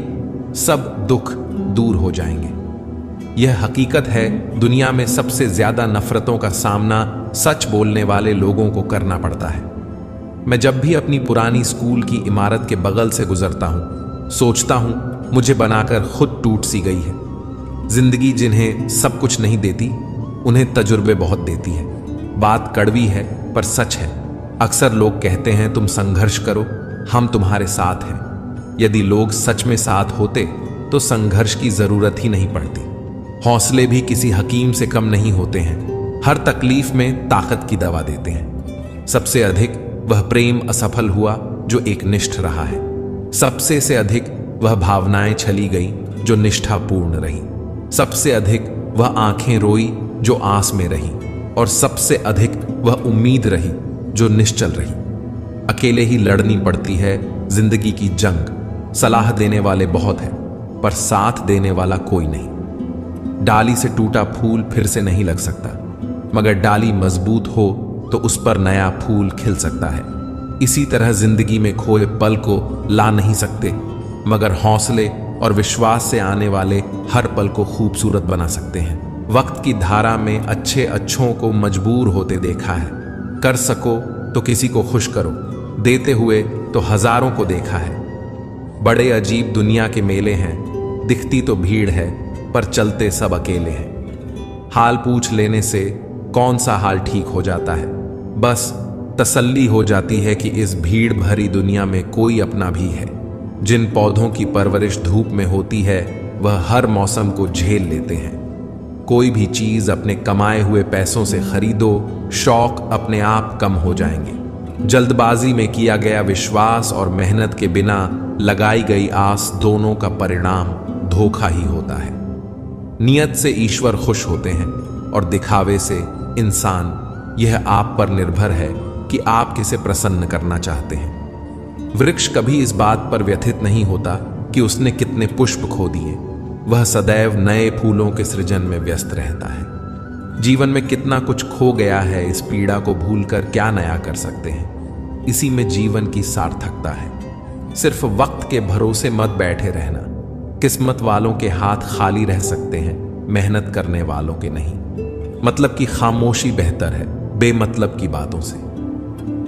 सब दुख दूर हो जाएंगे। यह हकीकत है, दुनिया में सबसे ज्यादा नफरतों का सामना सच बोलने वाले लोगों को करना पड़ता है। मैं जब भी अपनी पुरानी स्कूल की इमारत के बगल से गुजरता हूं, सोचता हूं मुझे बनाकर खुद टूट सी गई है। जिंदगी जिन्हें सब कुछ नहीं देती, उन्हें तजुर्बे बहुत देती है। बात कड़वी है पर सच है। अक्सर लोग कहते हैं तुम संघर्ष करो, हम तुम्हारे साथ हैं। यदि लोग सच में साथ होते तो संघर्ष की जरूरत ही नहीं पड़ती। हौसले भी किसी हकीम से कम नहीं होते हैं, हर तकलीफ में ताकत की दवा देते हैं। सबसे अधिक वह प्रेम असफल हुआ जो एक निष्ठ रहा है, सबसे से अधिक वह भावनाएं छली गई जो निष्ठापूर्ण रही, सबसे अधिक वह आंखें रोई जो आस में रही, और सबसे अधिक वह उम्मीद रही जो निश्चल रही। अकेले ही लड़नी पड़ती है जिंदगी की जंग। सलाह देने वाले बहुत हैं पर साथ देने वाला कोई नहीं। डाली से टूटा फूल फिर से नहीं लग सकता, मगर डाली मजबूत हो तो उस पर नया फूल खिल सकता है। इसी तरह जिंदगी में खोए पल को ला नहीं सकते, मगर हौसले और विश्वास से आने वाले हर पल को खूबसूरत बना सकते हैं। वक्त की धारा में अच्छे अच्छों को मजबूर होते देखा है। कर सको तो किसी को खुश करो, देते हुए तो हजारों को देखा है। बड़े अजीब दुनिया के मेले हैं, दिखती तो भीड़ है पर चलते सब अकेले हैं। हाल पूछ लेने से कौन सा हाल ठीक हो जाता है, बस तसल्ली हो जाती है कि इस भीड़ भरी दुनिया में कोई अपना भी है। जिन पौधों की परवरिश धूप में होती है वह हर मौसम को झेल लेते हैं। कोई भी चीज अपने कमाए हुए पैसों से खरीदो, शौक अपने आप कम हो जाएंगे। जल्दबाजी में किया गया विश्वास और मेहनत के बिना लगाई गई आस, दोनों का परिणाम धोखा ही होता है। नियत से ईश्वर खुश होते हैं और दिखावे से इंसान। यह आप पर निर्भर है कि आप किसे प्रसन्न करना चाहते हैं। वृक्ष कभी इस बात पर व्यथित नहीं होता कि उसने कितने पुष्प खो दिए, वह सदैव नए फूलों के सृजन में व्यस्त रहता है। जीवन में कितना कुछ खो गया है, इस पीड़ा को भूलकर क्या नया कर सकते हैं। इसी में जीवन की सार्थकता है। सिर्फ वक्त के भरोसे मत बैठे रहना। किस्मत वालों के हाथ खाली रह सकते हैं, मेहनत करने वालों के नहीं। मतलब की खामोशी बेहतर है बेमतलब की बातों से।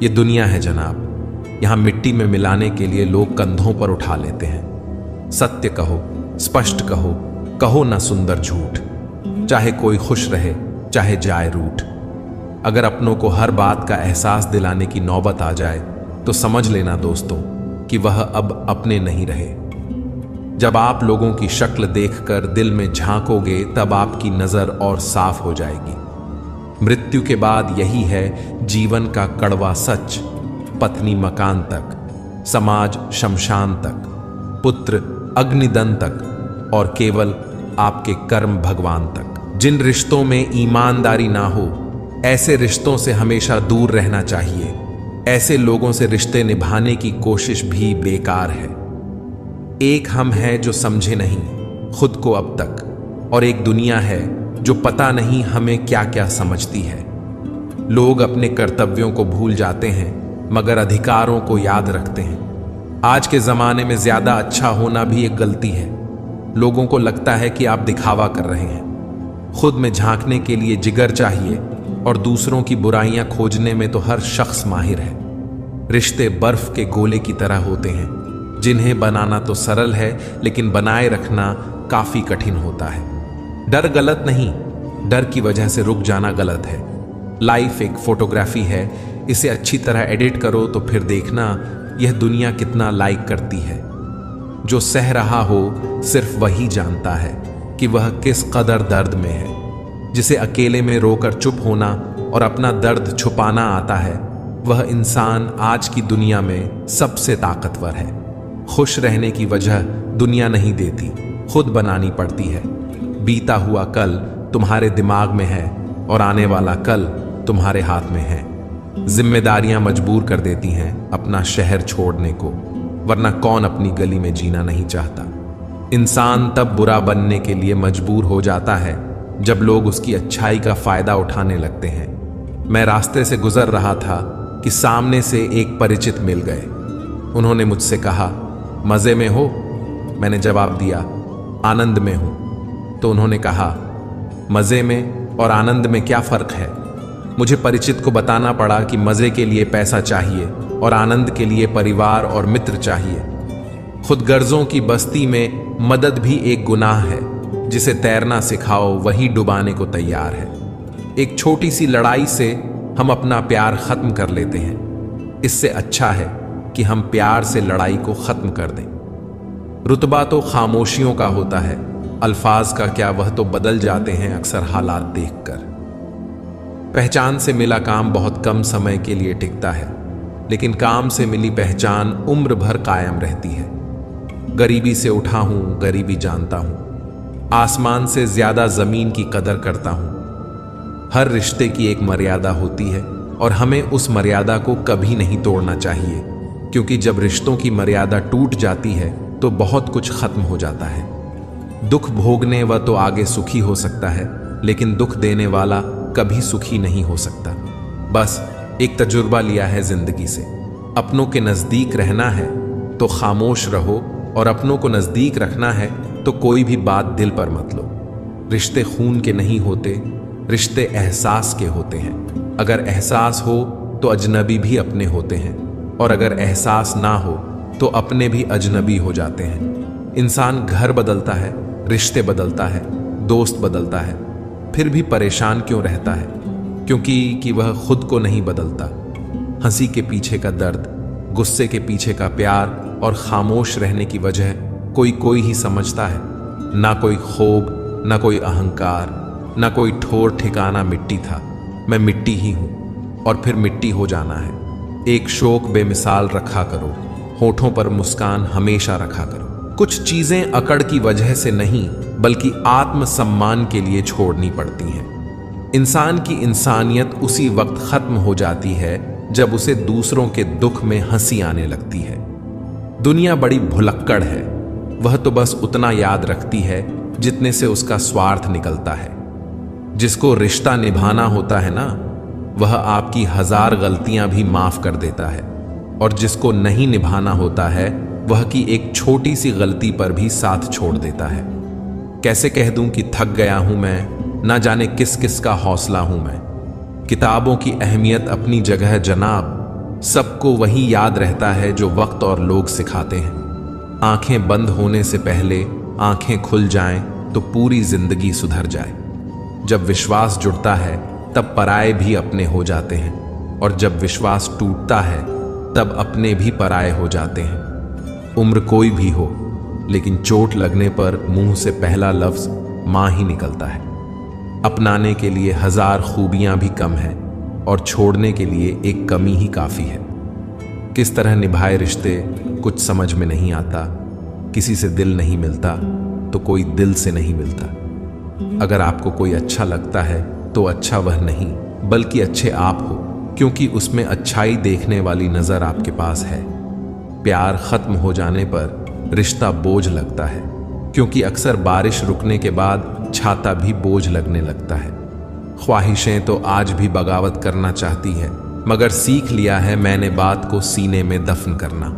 ये दुनिया है जनाब, यहां मिट्टी में मिलाने के लिए लोग कंधों पर उठा लेते हैं। सत्य कहो, स्पष्ट कहो, कहो ना सुंदर झूठ। चाहे कोई खुश रहे चाहे जाए रूठ। अगर अपनों को हर बात का एहसास दिलाने की नौबत आ जाए तो समझ लेना दोस्तों कि वह अब अपने नहीं रहे। जब आप लोगों की शक्ल देखकर दिल में झांकोगे तब आपकी नजर और साफ हो जाएगी। मृत्यु के बाद यही है जीवन का कड़वा सच। पत्नी मकान तक, समाज शमशान तक, पुत्र अग्निदन तक और केवल आपके कर्म भगवान तक। जिन रिश्तों में ईमानदारी ना हो, ऐसे रिश्तों से हमेशा दूर रहना चाहिए। ऐसे लोगों से रिश्ते निभाने की कोशिश भी बेकार है। एक हम हैं जो समझे नहीं खुद को अब तक, और एक दुनिया है जो पता नहीं हमें क्या क्या समझती है। लोग अपने कर्तव्यों को भूल जाते हैं मगर अधिकारों को याद रखते हैं। आज के जमाने में ज्यादा अच्छा होना भी एक गलती है। लोगों को लगता है कि आप दिखावा कर रहे हैं। खुद में झांकने के लिए जिगर चाहिए और दूसरों की बुराइयां खोजने में तो हर शख्स माहिर है। रिश्ते बर्फ के गोले की तरह होते हैं जिन्हें बनाना तो सरल है लेकिन बनाए रखना काफी कठिन होता है। डर गलत नहीं, डर की वजह से रुक जाना गलत है। लाइफ एक फोटोग्राफी है, इसे अच्छी तरह एडिट करो तो फिर देखना यह दुनिया कितना लाइक करती है। जो सह रहा हो सिर्फ वही जानता है कि वह किस कदर दर्द में है। जिसे अकेले में रोकर चुप होना और अपना दर्द छुपाना आता है, वह इंसान आज की दुनिया में सबसे ताकतवर है। खुश रहने की वजह दुनिया नहीं देती, खुद बनानी पड़ती है। बीता हुआ कल तुम्हारे दिमाग में है और आने वाला कल तुम्हारे हाथ में है। जिम्मेदारियां मजबूर कर देती हैं अपना शहर छोड़ने को, वरना कौन अपनी गली में जीना नहीं चाहता। इंसान तब बुरा बनने के लिए मजबूर हो जाता है जब लोग उसकी अच्छाई का फायदा उठाने लगते हैं। मैं रास्ते से गुजर रहा था कि सामने से एक परिचित मिल गए। उन्होंने मुझसे कहा, मजे में हो? मैंने जवाब दिया, आनंद में हूं। तो उन्होंने कहा, मजे में और आनंद में क्या फर्क है? मुझे परिचित को बताना पड़ा कि मजे के लिए पैसा चाहिए और आनंद के लिए परिवार और मित्र चाहिए। खुद गर्जों की बस्ती में मदद भी एक गुनाह है। जिसे तैरना सिखाओ वही डुबाने को तैयार है। एक छोटी सी लड़ाई से हम अपना प्यार खत्म कर लेते हैं। इससे अच्छा है कि हम प्यार से लड़ाई को खत्म कर दें। रुतबा तो खामोशियों का होता है, अल्फाज का क्या, वह तो बदल जाते हैं अक्सर हालात देखकर। पहचान से मिला काम बहुत कम समय के लिए टिकता है, लेकिन काम से मिली पहचान उम्र भर कायम रहती है। गरीबी से उठा हूं, गरीबी जानता हूं। आसमान से ज्यादा जमीन की कदर करता हूं। हर रिश्ते की एक मर्यादा होती है और हमें उस मर्यादा को कभी नहीं तोड़ना चाहिए, क्योंकि जब रिश्तों की मर्यादा टूट जाती है तो बहुत कुछ खत्म हो जाता है। दुख भोगने वह तो आगे सुखी हो सकता है, लेकिन दुख देने वाला कभी सुखी नहीं हो सकता। बस एक तजुर्बा लिया है जिंदगी से। अपनों के नजदीक रहना है तो खामोश रहो, और अपनों को नजदीक रखना है तो कोई भी बात दिल पर मत लो। रिश्ते खून के नहीं होते, रिश्ते एहसास के होते हैं। अगर एहसास हो तो अजनबी भी अपने होते हैं, और अगर एहसास ना हो तो अपने भी अजनबी हो जाते हैं। इंसान घर बदलता है, रिश्ते बदलता है, दोस्त बदलता है, फिर भी परेशान क्यों रहता है? क्योंकि वह खुद को नहीं बदलता। हंसी के पीछे का दर्द, गुस्से के पीछे का प्यार और खामोश रहने की वजह कोई ही समझता है। ना कोई खोब, ना कोई अहंकार, ना कोई ठोर ठिकाना मिट्टी था। मैं मिट्टी ही हूं और फिर मिट्टी हो जाना है। एक शोक बेमिसाल रखा करो, होठों पर मुस्कान हमेशा रखा करो। कुछ चीजें अकड़ की वजह से नहीं बल्कि आत्मसम्मान के लिए छोड़नी पड़ती हैं। इंसान की इंसानियत उसी वक्त खत्म हो जाती है जब उसे दूसरों के दुख में हंसी आने लगती है। दुनिया बड़ी भुलक्कड़ है, वह तो बस उतना याद रखती है जितने से उसका स्वार्थ निकलता है। जिसको रिश्ता निभाना होता है ना, वह आपकी 1000 गलतियां भी माफ कर देता है, और जिसको नहीं निभाना होता है वह की एक छोटी सी गलती पर भी साथ छोड़ देता है। कैसे कह दूं कि थक गया हूं मैं, ना जाने किस किस का हौसला हूं मैं। किताबों की अहमियत अपनी जगह जनाब, सबको वही याद रहता है जो वक्त और लोग सिखाते हैं। आंखें बंद होने से पहले आंखें खुल जाएं तो पूरी जिंदगी सुधर जाए। जब विश्वास जुड़ता है तब पराये भी अपने हो जाते हैं, और जब विश्वास टूटता है तब अपने भी पराये हो जाते हैं। उम्र कोई भी हो, लेकिन चोट लगने पर मुंह से पहला लफ्ज मां ही निकलता है। अपनाने के लिए हजार खूबियां भी कम है और छोड़ने के लिए एक कमी ही काफी है। किस तरह निभाए रिश्ते कुछ समझ में नहीं आता। किसी से दिल नहीं मिलता तो कोई दिल से नहीं मिलता। अगर आपको कोई अच्छा लगता है तो अच्छा वह नहीं बल्कि अच्छे आप हो, क्योंकि उसमें अच्छाई देखने वाली नजर आपके पास है। प्यार खत्म हो जाने पर रिश्ता बोझ लगता है, क्योंकि अक्सर बारिश रुकने के बाद छाता भी बोझ लगने लगता है। ख्वाहिशें तो आज भी बगावत करना चाहती है, मगर सीख लिया है मैंने बात को सीने में दफन करना।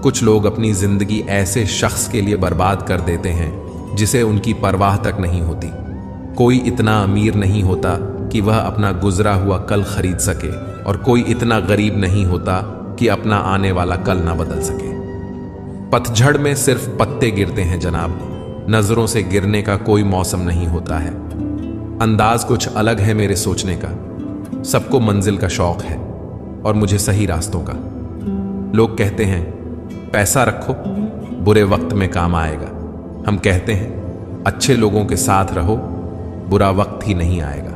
कुछ लोग अपनी जिंदगी ऐसे शख्स के लिए बर्बाद कर देते हैं जिसे उनकी परवाह तक नहीं होती। कोई इतना अमीर नहीं होता कि वह अपना गुजरा हुआ कल खरीद सके, और कोई इतना गरीब नहीं होता कि अपना आने वाला कल ना बदल सके। पतझड़ में सिर्फ पत्ते गिरते हैं जनाब, नजरों से गिरने का कोई मौसम नहीं होता है। अंदाज कुछ अलग है मेरे सोचने का। सबको मंजिल का शौक है और मुझे सही रास्तों का। लोग कहते हैं पैसा रखो, बुरे वक्त में काम आएगा। हम कहते हैं अच्छे लोगों के साथ रहो, बुरा वक्त ही नहीं आएगा।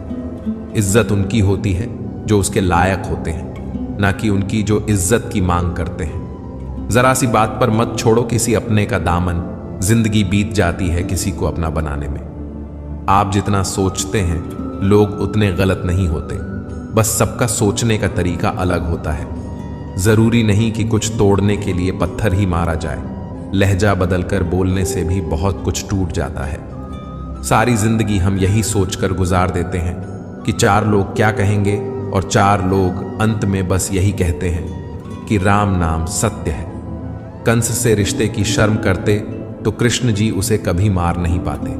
इज्जत उनकी होती है जो उसके लायक होते हैं, ना कि उनकी जो इज्जत की मांग करते हैं। जरा सी बात पर मत छोड़ो किसी अपने का दामन, जिंदगी बीत जाती है किसी को अपना बनाने में। आप जितना सोचते हैं लोग उतने गलत नहीं होते, बस सबका सोचने का तरीका अलग होता है। जरूरी नहीं कि कुछ तोड़ने के लिए पत्थर ही मारा जाए, लहजा बदलकर बोलने से भी बहुत कुछ टूट जाता है। सारी जिंदगी हम यही सोचकर गुजार देते हैं कि 4 लोग क्या कहेंगे, और 4 लोग अंत में बस यही कहते हैं कि राम नाम सत्य है। कंस से रिश्ते की शर्म करते तो कृष्ण जी उसे कभी मार नहीं पाते।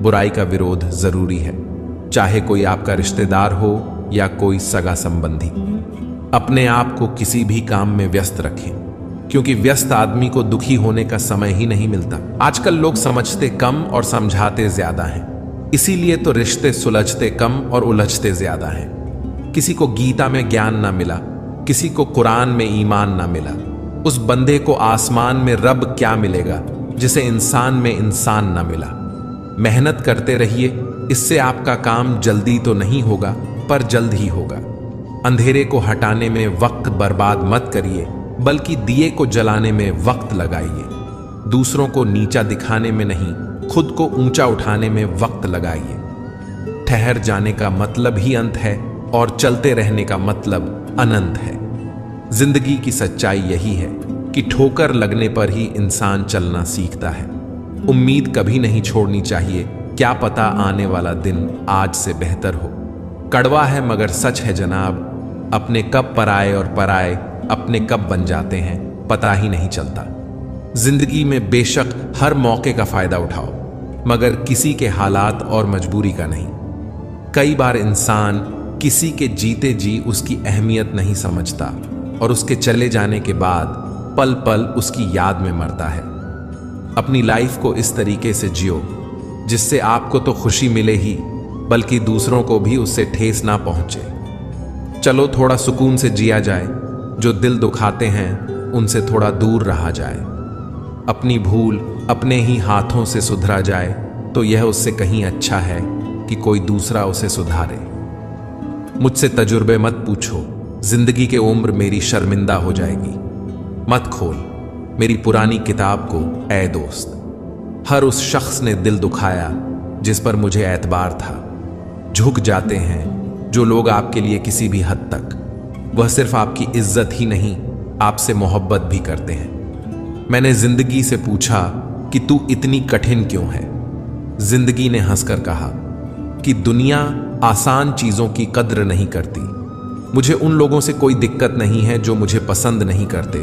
बुराई का विरोध जरूरी है, चाहे कोई आपका रिश्तेदार हो या कोई सगा संबंधी। अपने आप को किसी भी काम में व्यस्त रखें, क्योंकि व्यस्त आदमी को दुखी होने का समय ही नहीं मिलता। आजकल लोग समझते कम और समझाते ज्यादा हैं, इसीलिए तो रिश्ते सुलझते कम और उलझते ज्यादा हैं। किसी को गीता में ज्ञान ना मिला, किसी को कुरान में ईमान ना मिला। उस बंदे को आसमान में रब क्या मिलेगा जिसे इंसान में इंसान ना मिला। मेहनत करते रहिए, इससे आपका काम जल्दी तो नहीं होगा पर जल्द ही होगा। अंधेरे को हटाने में वक्त बर्बाद मत करिए, बल्कि दिए को जलाने में वक्त लगाइए। दूसरों को नीचा दिखाने में नहीं, खुद को ऊंचा उठाने में वक्त लगाइए। ठहर जाने का मतलब ही अंत है और चलते रहने का मतलब अनंत है। जिंदगी की सच्चाई यही है कि ठोकर लगने पर ही इंसान चलना सीखता है। उम्मीद कभी नहीं छोड़नी चाहिए, क्या पता आने वाला दिन आज से बेहतर हो। कड़वा है मगर सच है जनाब, अपने कब पराए और पराए अपने कब बन जाते हैं पता ही नहीं चलता। जिंदगी में बेशक हर मौके का फायदा उठाओ, मगर किसी के हालात और मजबूरी का नहीं। कई बार इंसान किसी के जीते जी उसकी अहमियत नहीं समझता और उसके चले जाने के बाद पल पल उसकी याद में मरता है। अपनी लाइफ को इस तरीके से जियो जिससे आपको तो खुशी मिले ही, बल्कि दूसरों को भी उससे ठेस ना पहुंचे। चलो थोड़ा सुकून से जिया जाए, जो दिल दुखाते हैं उनसे थोड़ा दूर रहा जाए। अपनी भूल अपने ही हाथों से सुधरा जाए तो यह उससे कहीं अच्छा है कि कोई दूसरा उसे सुधारे। मुझसे तजुर्बे मत पूछो, जिंदगी के उम्र मेरी शर्मिंदा हो जाएगी। मत खोल मेरी पुरानी किताब को ऐ दोस्त। हर उस शख्स ने दिल दुखाया जिस पर मुझे एतबार था। झुक जाते हैं जो लोग आपके लिए किसी भी हद तक। वह सिर्फ आपकी इज्जत ही नहीं, आपसे मोहब्बत भी करते हैं। मैंने जिंदगी से पूछा कि तू इतनी कठिन क्यों है। जिंदगी ने हंसकर कहा कि दुनिया आसान चीजों की कद्र नहीं करती। मुझे उन लोगों से कोई दिक्कत नहीं है जो मुझे पसंद नहीं करते,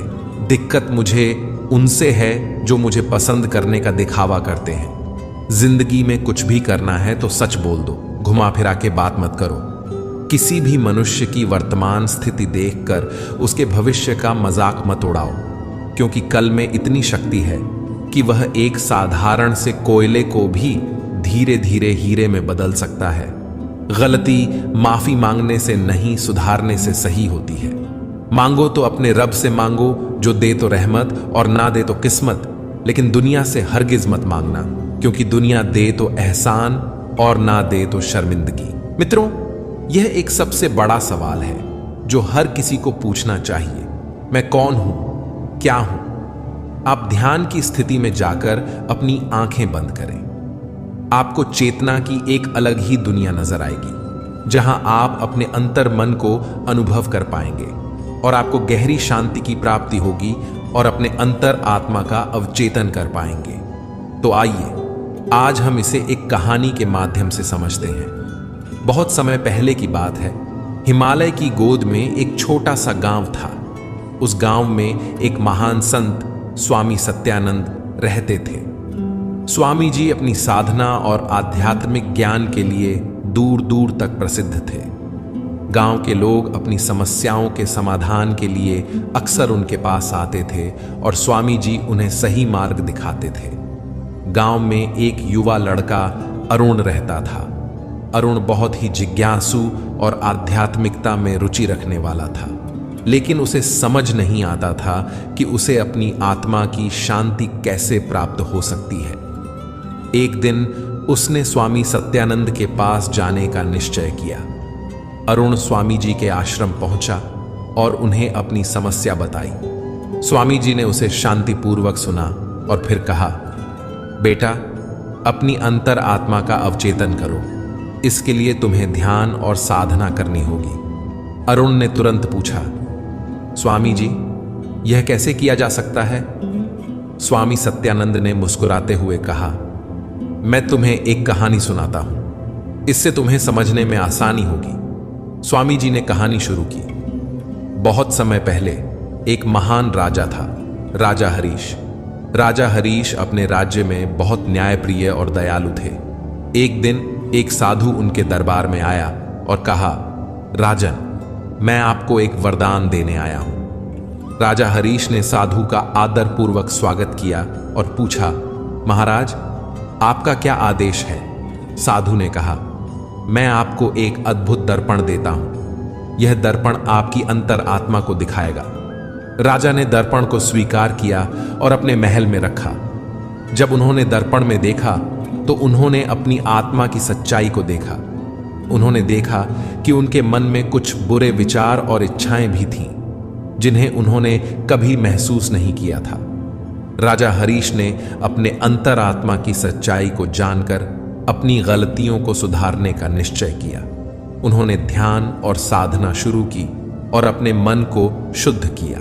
दिक्कत मुझे उनसे है जो मुझे पसंद करने का दिखावा करते हैं। जिंदगी में कुछ भी करना है तो सच बोल दो, घुमा फिरा के बात मत करो। किसी भी मनुष्य की वर्तमान स्थिति देखकर उसके भविष्य का मजाक मत उड़ाओ, क्योंकि कल में इतनी शक्ति है कि वह एक साधारण से कोयले को भी धीरे धीरे हीरे में बदल सकता है। गलती माफी मांगने से नहीं, सुधारने से सही होती है। मांगो तो अपने रब से मांगो, जो दे तो रहमत और ना दे तो किस्मत। लेकिन दुनिया से हरगिज मत मांगना, क्योंकि दुनिया दे तो एहसान और ना दे तो शर्मिंदगी। मित्रों, यह एक सबसे बड़ा सवाल है जो हर किसी को पूछना चाहिए। मैं कौन हूं, क्या हूं? आप ध्यान की स्थिति में जाकर अपनी आंखें बंद करें। आपको चेतना की एक अलग ही दुनिया नजर आएगी, जहां आप अपने अंतर मन को अनुभव कर पाएंगे और आपको गहरी शांति की प्राप्ति होगी और अपने अंतर आत्मा का अवचेतन कर पाएंगे। तो आइए आज हम इसे एक कहानी के माध्यम से समझते हैं। बहुत समय पहले की बात है। हिमालय की गोद में एक छोटा सा गांव था। उस गांव में एक महान संत स्वामी सत्यानंद रहते थे। स्वामी जी अपनी साधना और आध्यात्मिक ज्ञान के लिए दूर दूर तक प्रसिद्ध थे। गांव के लोग अपनी समस्याओं के समाधान के लिए अक्सर उनके पास आते थे और स्वामी जी उन्हें सही मार्ग दिखाते थे। गांव में एक युवा लड़का अरुण रहता था। अरुण बहुत ही जिज्ञासु और आध्यात्मिकता में रुचि रखने वाला था, लेकिन उसे समझ नहीं आता था कि उसे अपनी आत्मा की शांति कैसे प्राप्त हो सकती है। एक दिन उसने स्वामी सत्यानंद के पास जाने का निश्चय किया। अरुण स्वामी जी के आश्रम पहुंचा और उन्हें अपनी समस्या बताई। स्वामी जी ने उसे शांतिपूर्वक सुना और फिर कहा, बेटा, अपनी अंतर आत्मा का अवचेतन करो। इसके लिए तुम्हें ध्यान और साधना करनी होगी। अरुण ने तुरंत पूछा, स्वामी जी, यह कैसे किया जा सकता है? स्वामी सत्यानंद ने मुस्कुराते हुए कहा, मैं तुम्हें एक कहानी सुनाता हूं, इससे तुम्हें समझने में आसानी होगी। स्वामी जी ने कहानी शुरू की। बहुत समय पहले एक महान राजा था, राजा हरीश। राजा हरीश अपने राज्य में बहुत न्यायप्रिय और दयालु थे। एक दिन एक साधु उनके दरबार में आया और कहा, राजन, मैं आपको एक वरदान देने आया हूं। राजा हरीश ने साधु का आदरपूर्वक स्वागत किया और पूछा, महाराज, आपका क्या आदेश है? साधु ने कहा, मैं आपको एक अद्भुत दर्पण देता हूं। यह दर्पण आपकी अंतर आत्मा को दिखाएगा। राजा ने दर्पण को स्वीकार किया और अपने महल में रखा। जब उन्होंने दर्पण में देखा तो उन्होंने अपनी आत्मा की सच्चाई को देखा। उन्होंने देखा कि उनके मन में कुछ बुरे विचार और इच्छाएं भी थीं, जिन्हें उन्होंने कभी महसूस नहीं किया था। राजा हरीश ने अपने अंतरात्मा की सच्चाई को जानकर अपनी गलतियों को सुधारने का निश्चय किया। उन्होंने ध्यान और साधना शुरू की और अपने मन को शुद्ध किया।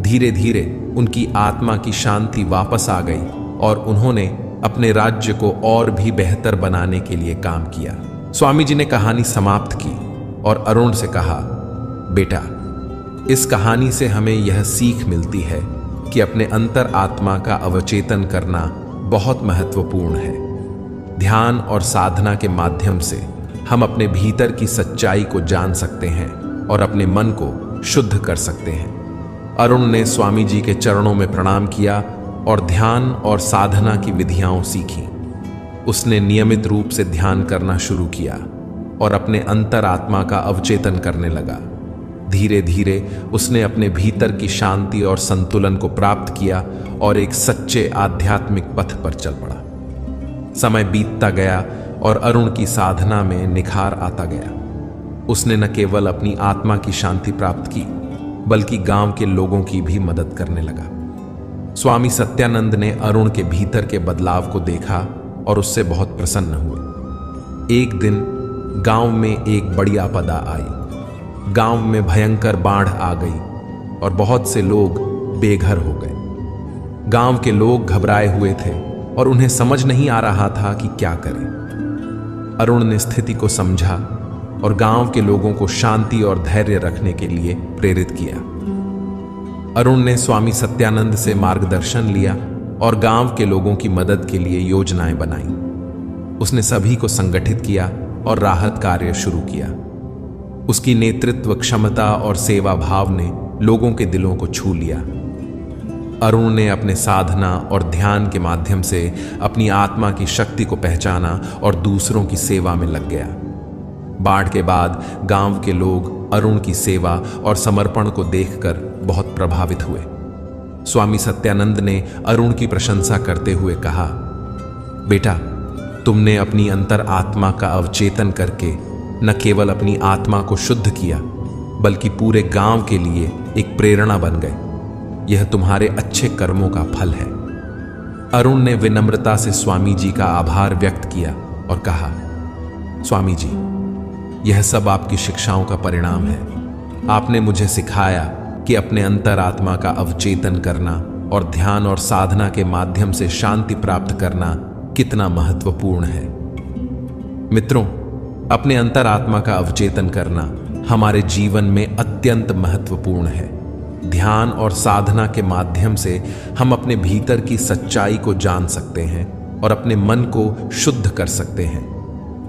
धीरे धीरे उनकी आत्मा की शांति वापस आ गई और उन्होंने अपने राज्य को और भी बेहतर बनाने के लिए काम किया। स्वामी जी ने कहानी समाप्त की और अरुण से कहा, बेटा, इस कहानी से हमें यह सीख मिलती है कि अपने अंतर आत्मा का अवचेतन करना बहुत महत्वपूर्ण है। ध्यान और साधना के माध्यम से हम अपने भीतर की सच्चाई को जान सकते हैं और अपने मन को शुद्ध कर सकते हैं। अरुण ने स्वामी जी के चरणों में प्रणाम किया और ध्यान और साधना की विधियां सीखी। उसने नियमित रूप से ध्यान करना शुरू किया और अपने अंतर आत्मा का अवचेतन करने लगा। धीरे धीरे उसने अपने भीतर की शांति और संतुलन को प्राप्त किया और एक सच्चे आध्यात्मिक पथ पर चल पड़ा। समय बीतता गया और अरुण की साधना में निखार आता गया। उसने न केवल अपनी आत्मा की शांति प्राप्त की, बल्कि गांव के लोगों की भी मदद करने लगा। स्वामी सत्यानंद ने अरुण के भीतर के बदलाव को देखा और उससे बहुत प्रसन्न हुए। एक दिन गांव में एक बड़ी आपदा आई। गांव में भयंकर बाढ़ आ गई और बहुत से लोग बेघर हो गए। गांव के लोग घबराए हुए थे और उन्हें समझ नहीं आ रहा था कि क्या करें। अरुण ने स्थिति को समझा और गांव के लोगों को शांति और धैर्य रखने के लिए प्रेरित किया। अरुण ने स्वामी सत्यानंद से मार्गदर्शन लिया और गांव के लोगों की मदद के लिए योजनाएं बनाई। उसने सभी को संगठित किया और राहत कार्य शुरू किया। उसकी नेतृत्व क्षमता और सेवा भाव ने लोगों के दिलों को छू लिया। अरुण ने अपने साधना और ध्यान के माध्यम से अपनी आत्मा की शक्ति को पहचाना और दूसरों की सेवा में लग गया। बाढ़ के बाद गांव के लोग अरुण की सेवा और समर्पण को देखकर बहुत प्रभावित हुए। स्वामी सत्यानंद ने अरुण की प्रशंसा करते हुए कहा, बेटा, तुमने अपनी अंतर आत्मा का अवचेतन करके न केवल अपनी आत्मा को शुद्ध किया, बल्कि पूरे गांव के लिए एक प्रेरणा बन गए। यह तुम्हारे अच्छे कर्मों का फल है। अरुण ने विनम्रता से स्वामी जी का आभार व्यक्त किया और कहा, स्वामी जी, यह सब आपकी शिक्षाओं का परिणाम है। आपने मुझे सिखाया कि अपने अंतरात्मा का अवचेतन करना और ध्यान और साधना के माध्यम से शांति प्राप्त करना कितना महत्वपूर्ण है। मित्रों, अपने अंतरात्मा का अवचेतन करना हमारे जीवन में अत्यंत महत्वपूर्ण है। ध्यान और साधना के माध्यम से हम अपने भीतर की सच्चाई को जान सकते हैं और अपने मन को शुद्ध कर सकते हैं।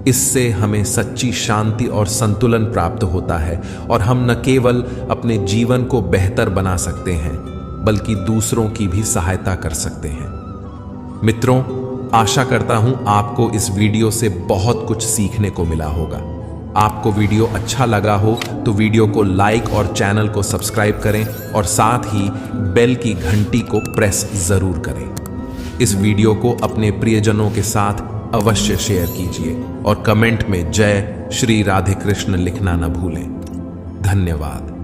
इससे हमें सच्ची शांति और संतुलन प्राप्त होता है और हम न केवल अपने जीवन को बेहतर बना सकते हैं, बल्कि दूसरों की भी सहायता कर सकते हैं। मित्रों, आशा करता हूं आपको इस वीडियो से बहुत कुछ सीखने को मिला होगा। आपको वीडियो अच्छा लगा हो तो वीडियो को लाइक और चैनल को सब्सक्राइब करें और साथ ही बेल की घंटी को प्रेस जरूर करें। इस वीडियो को अपने प्रियजनों के साथ अवश्य शेयर कीजिए और कमेंट में जय श्री राधे कृष्ण लिखना न भूलें। धन्यवाद।